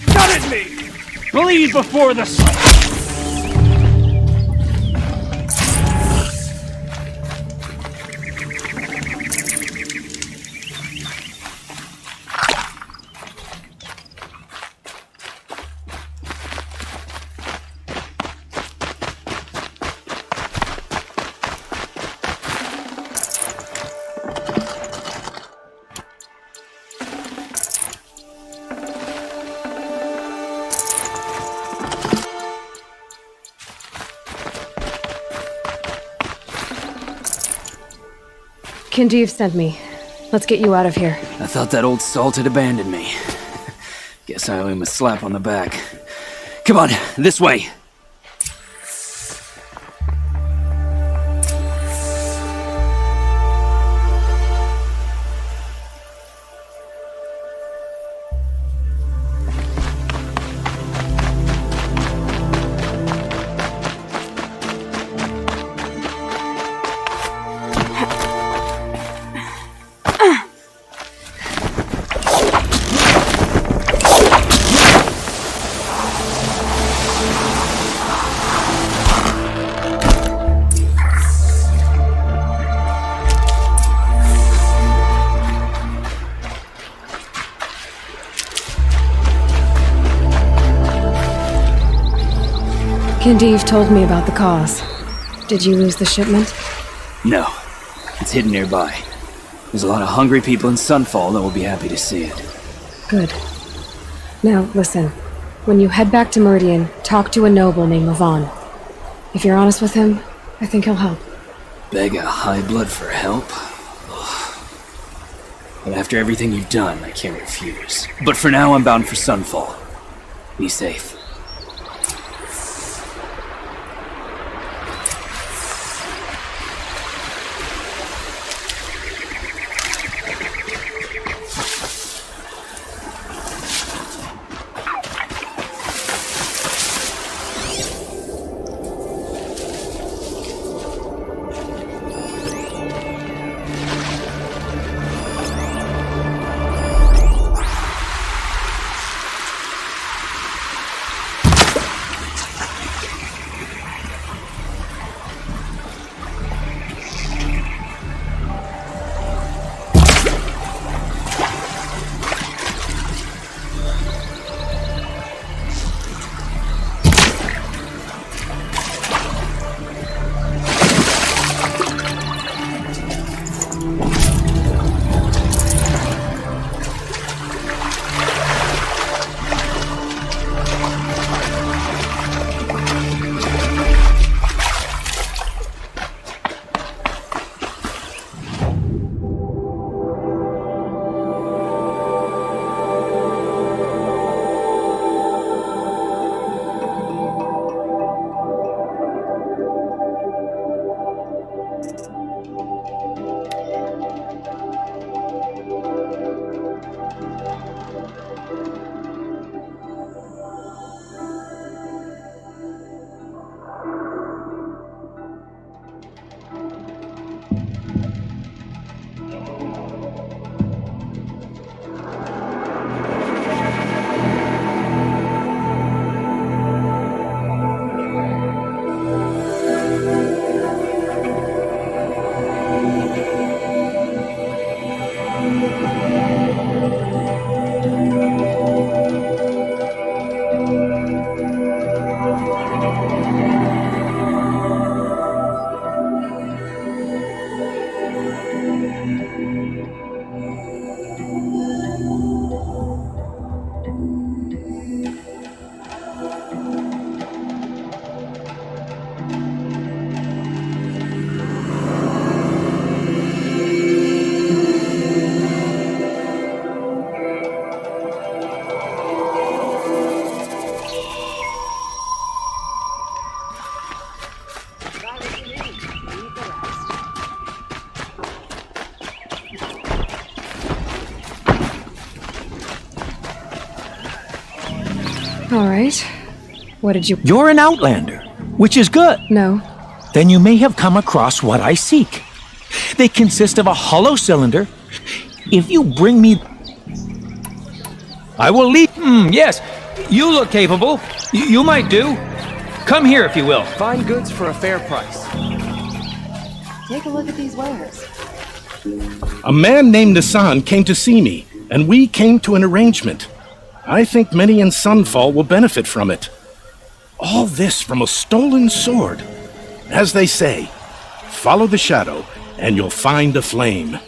B: Cut at me! Bleed before the sun!
G: Kindeev sent me. Let's get you out of here.
B: I thought that old salt had abandoned me. Guess I owe him a slap on the back. Come on, this way.
G: Kindeev told me about the cause. Did you lose the shipment?
B: No. It's hidden nearby. There's a lot of hungry people in Sunfall that will be happy to see it.
G: Good. Now, listen. When you head back to Meridian, talk to a noble named Levon. If you're honest with him, I think he'll help.
B: Beg a high blood for help? But after everything you've done, I can't refuse. But for now, I'm bound for Sunfall. Be safe.
G: All right. What did you...
T: You're an outlander, which is good.
G: No.
T: Then you may have come across what I seek. They consist of a hollow cylinder. If you bring me... I will lead...
U: Yes, you look capable. You might do. Come here, if you will.
S: Find goods for a fair price.
F: Take a look at these wares.
M: A man named Nissan came to see me, and we came to an arrangement. I think many in Sunfall will benefit from it. All this from a stolen sword. As they say, follow the shadow, and you'll find a flame.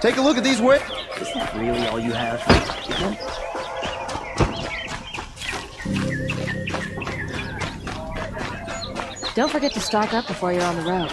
S: Take a look at these wares.
N: Is that really all you have?
F: Don't forget to stock up before you're on the road.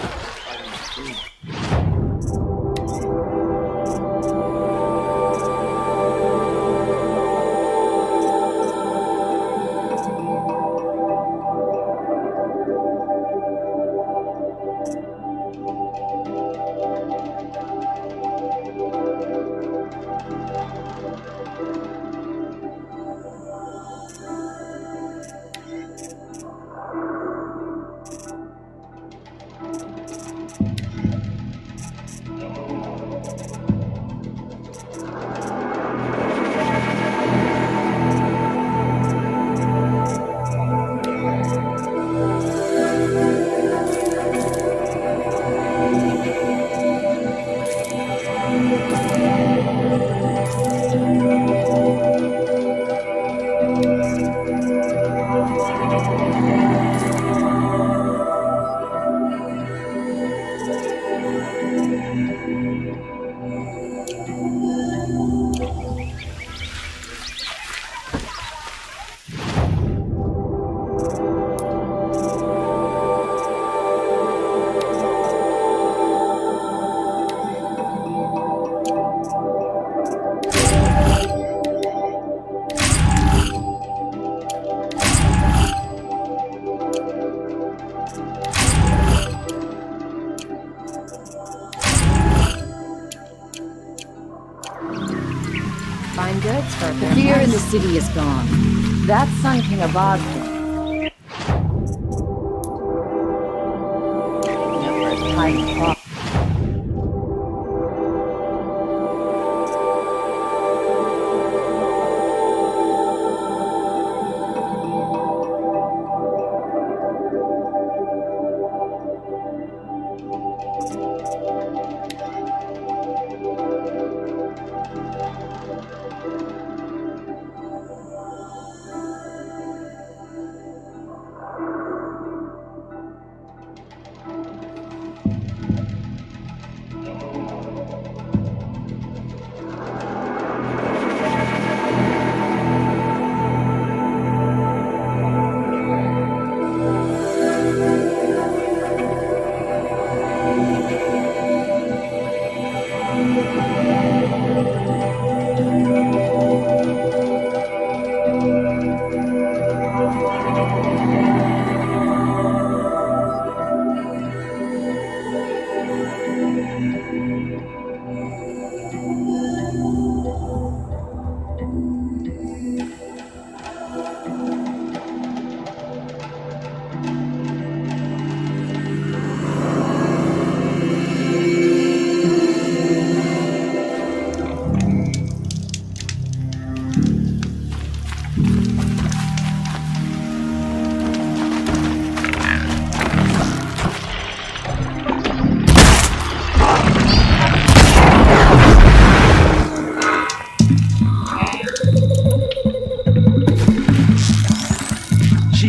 O: else for
F: The fear in the city is gone.
O: That Sun King of Oslo.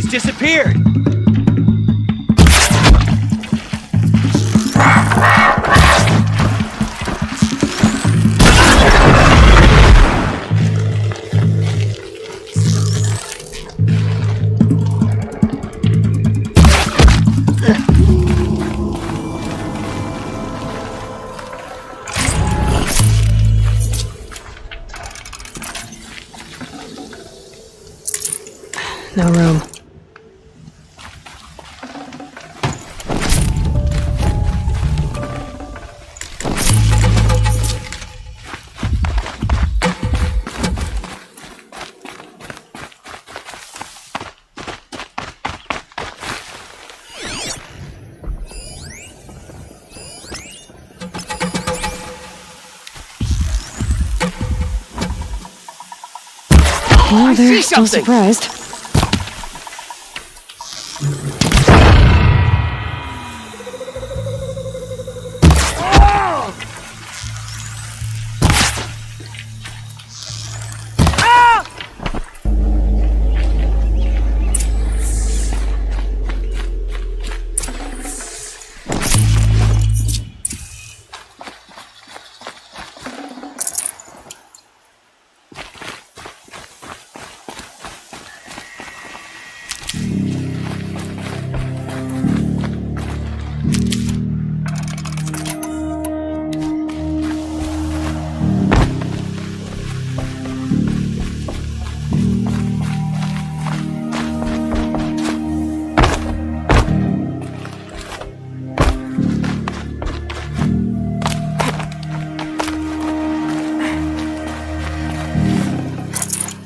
T: Disappeared.
G: No room. Well, they're still surprised.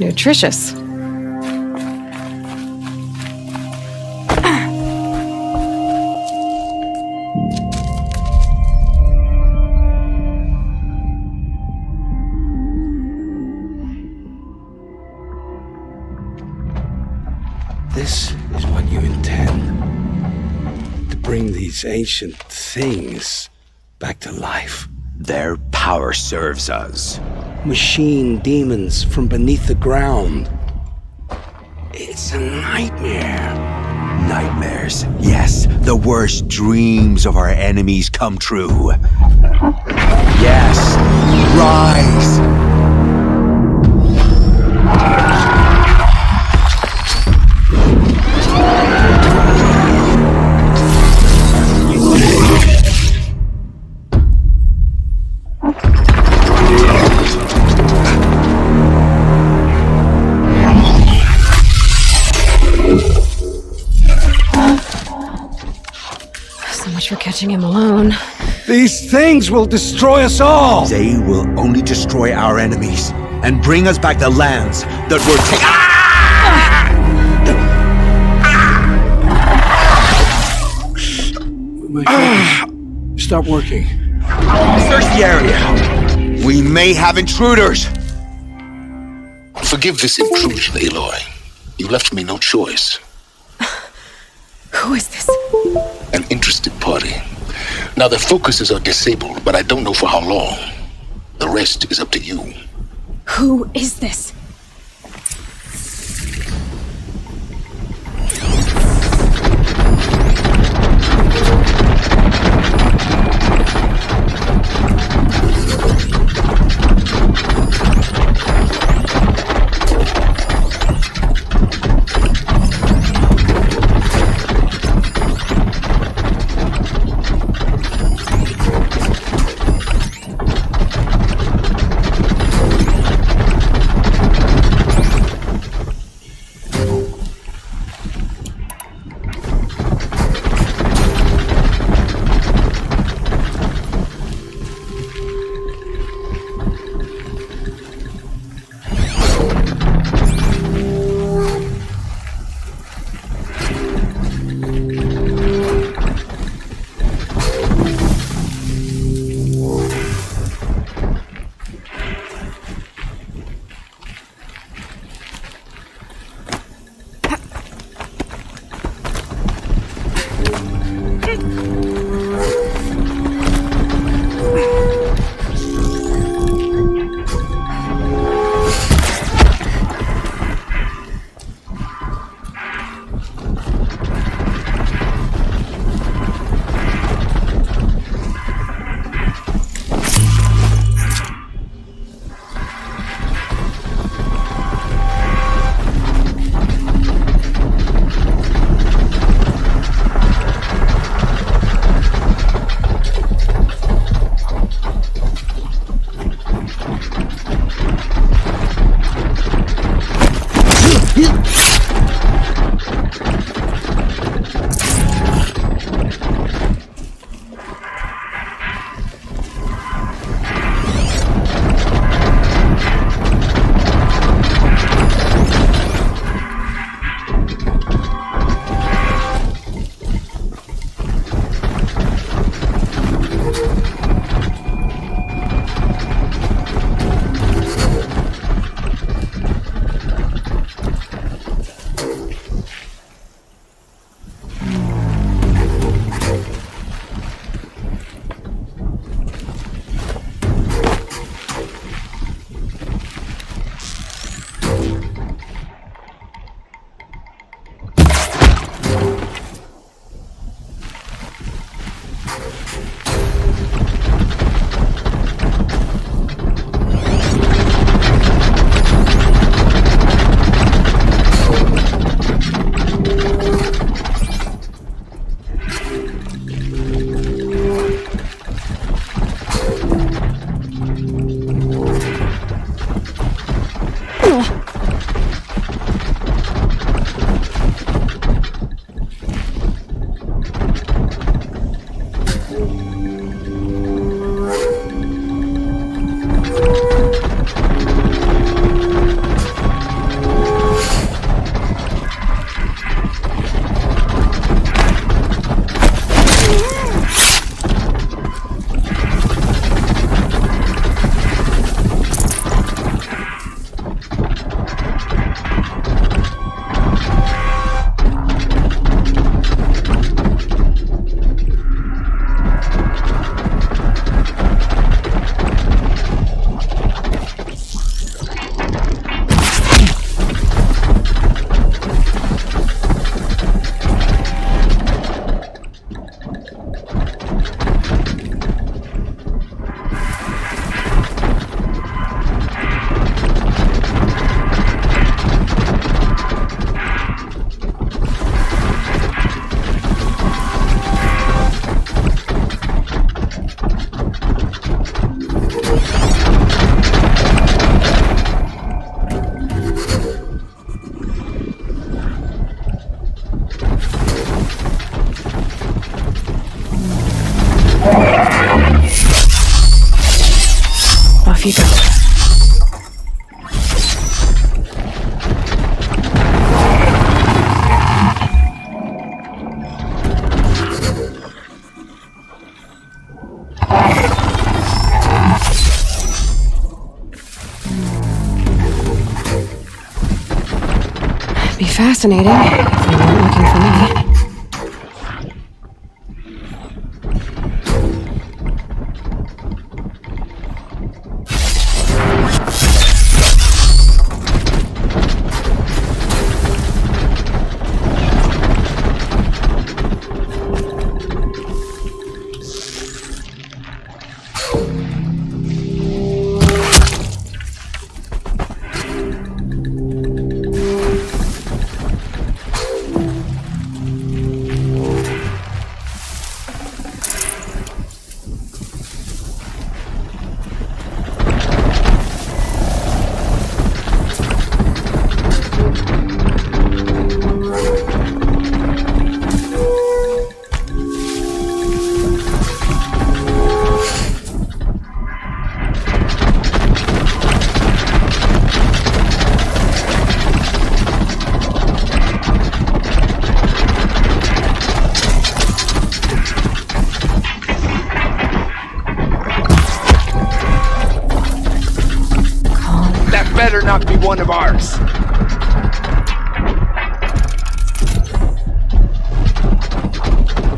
G: Nutritious.
C: This is what you intend. To bring these ancient things back to life.
J: Their power serves us.
C: Machine demons from beneath the ground. It's a nightmare.
J: Nightmares. Yes, the worst dreams of our enemies come true. Yes, rise!
G: For catching him alone.
C: These things will destroy us all! They will only destroy our enemies.
J: and bring us back the lands that were taken.
I: My focus stopped working.
J: Search the area. We may have intruders.
C: Forgive this intrusion, Aloy. You left me no choice.
G: Who is this?
C: An interested party. Now their focuses are disabled, but I don't know for how long. The rest is up to you.
G: Who is this? fascinating, if they weren't looking for me.
J: Better not be one of ours.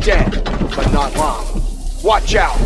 J: Dead, but not long. Watch out.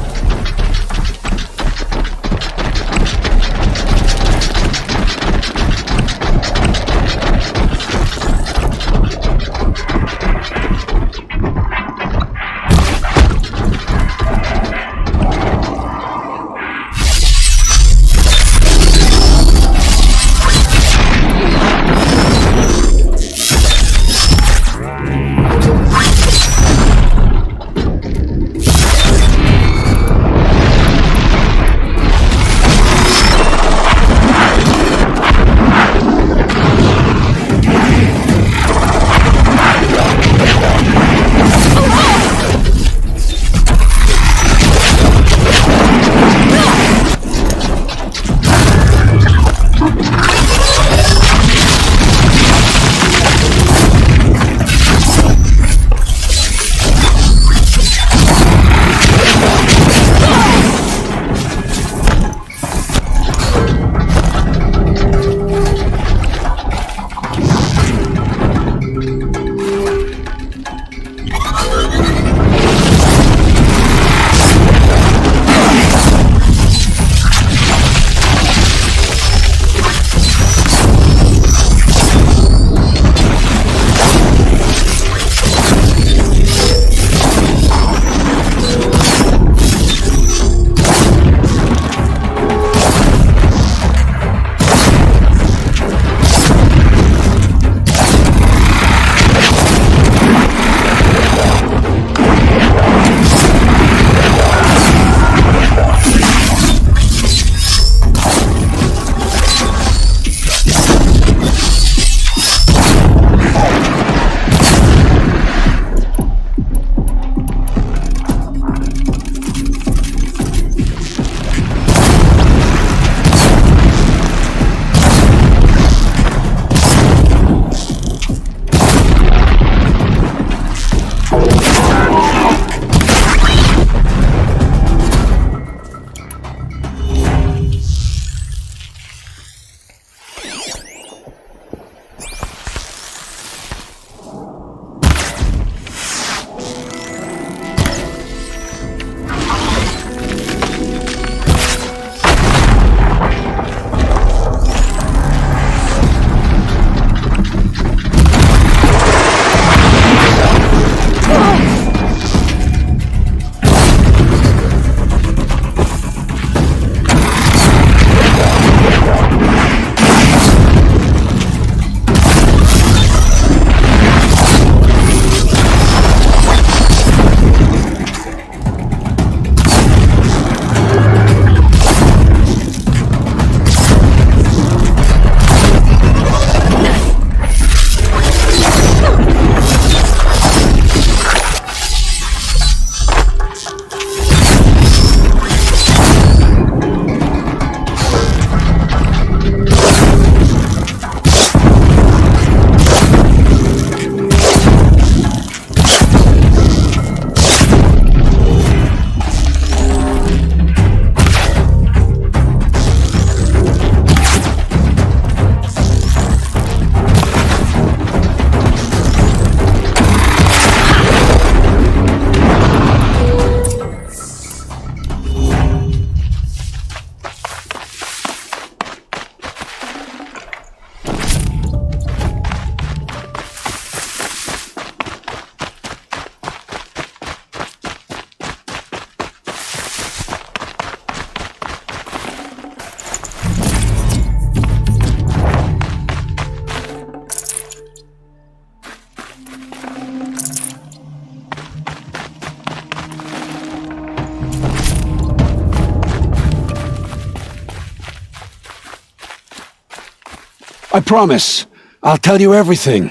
C: I promise. I'll tell you everything.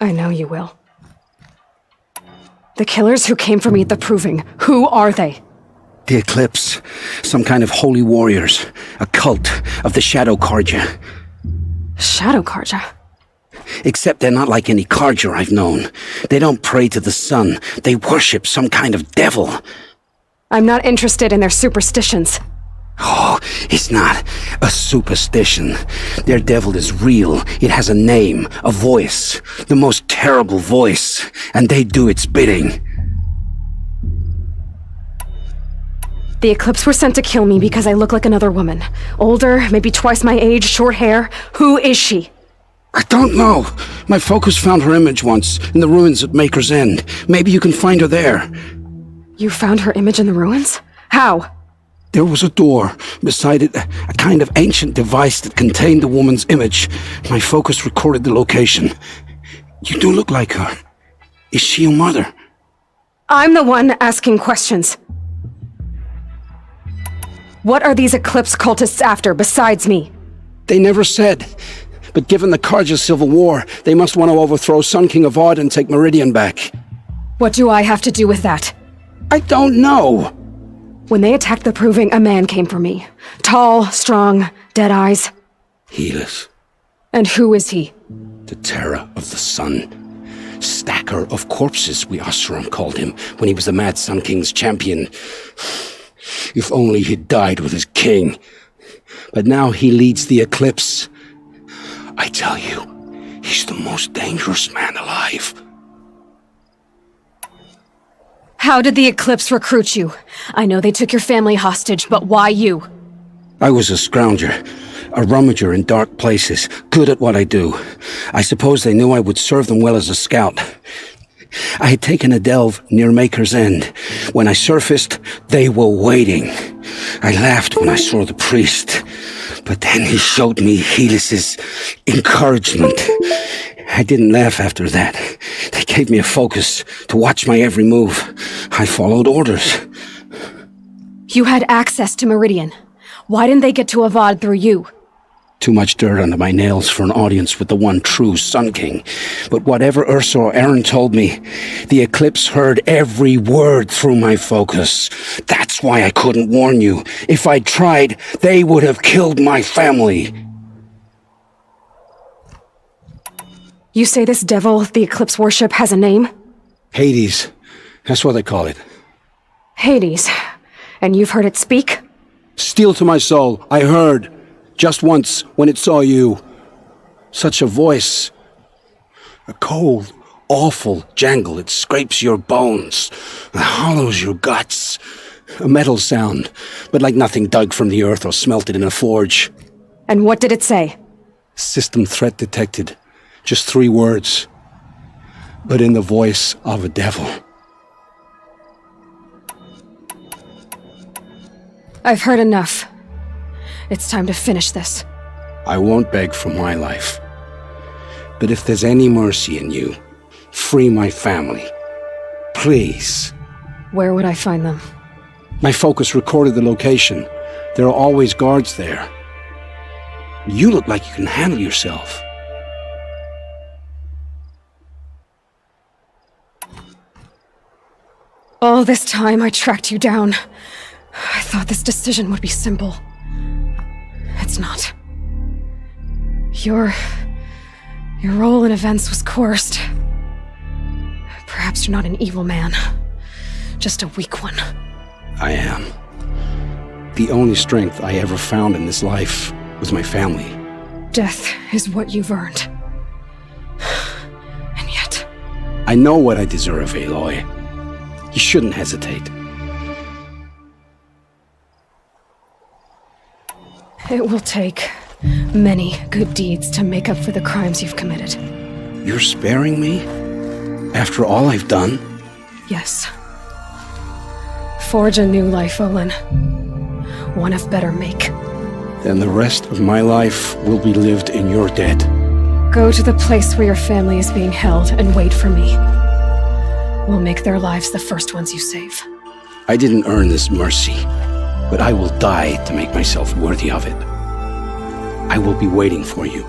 G: I know you will. The killers who came for me at the Proving, who are they?
C: The Eclipse. Some kind of holy warriors. A cult of the Shadow Karja.
G: Shadow Karja?
C: Except they're not like any Karja I've known. They don't pray to the sun. They worship some kind of devil.
G: I'm not interested in their superstitions.
C: Oh, it's not a superstition. Their devil is real. It has a name, a voice, the most terrible voice, and they do its bidding.
G: The Eclipse were sent to kill me because I look like another woman. Older, maybe twice my age, short hair. Who is she?
C: I don't know. My focus found her image once, in the ruins at Maker's End. Maybe you can find her there.
G: You found her image in the ruins? How?
C: There was a door. Beside it, a kind of ancient device that contained the woman's image. My focus recorded the location. You do look like her. Is she your mother?
G: I'm the one asking questions. What are these Eclipse cultists after, besides me?
C: They never said. But given the Karja civil war, they must want to overthrow Sun King of Odd and take Meridian back.
G: What do I have to do with that?
C: I don't know.
G: When they attacked the Proving, a man came for me. Tall, strong, dead eyes.
C: Helis.
G: And who is he?
C: The terror of the sun. Stacker of corpses, we Oseram called him, when he was the Mad Sun King's champion. If only he'd died with his king. But now he leads the Eclipse. I tell you, he's the most dangerous man alive.
G: How did the Eclipse recruit you? I know they took your family hostage, but why you?
C: I was a scrounger, a rummager in dark places, good at what I do. I suppose they knew I would serve them well as a scout. I had taken a delve near Maker's End. When I surfaced, they were waiting. I laughed when I saw the priest, but then he showed me Helis's encouragement. I didn't laugh after that. They gave me a focus to watch my every move. I followed orders.
G: You had access to Meridian. Why didn't they get to Avad through you?
C: Too much dirt under my nails for an audience with the one true Sun King. But whatever Ursa or Aaron told me, the Eclipse heard every word through my focus. That's why I couldn't warn you. If I'd tried, they would have killed my family.
G: You say this devil the Eclipse worship has a name?
C: Hades. That's what they call it.
G: Hades. And you've heard it speak?
C: Steel to my soul. I heard. Just once, when it saw you. Such a voice. A cold, awful jangle. It scrapes your bones. It hollows your guts. A metal sound, but like nothing dug from the earth or smelted in a forge.
G: And what did it say?
C: System threat detected. Just 3 words. But in the voice of a devil.
G: I've heard enough. It's time to finish this.
C: I won't beg for my life. But if there's any mercy in you, free my family. Please.
G: Where would I find them?
C: My focus recorded the location. There are always guards there. You look like you can handle yourself.
G: All this time I tracked you down. I thought this decision would be simple. It's not. Your role in events was coerced. Perhaps you're not an evil man, just a weak one.
C: I am. The only strength I ever found in this life was my family.
G: Death is what you've earned. And yet...
C: I know what I deserve, Aloy. You shouldn't hesitate.
G: It will take many good deeds to make up for the crimes you've committed.
C: You're sparing me? After all I've done?
G: Yes. Forge a new life, Olin. One of better make.
C: Then the rest of my life will be lived in your debt.
G: Go to the place where your family is being held and wait for me. We'll make their lives the first ones you save.
C: I didn't earn this mercy, but I will die to make myself worthy of it. I will be waiting for you.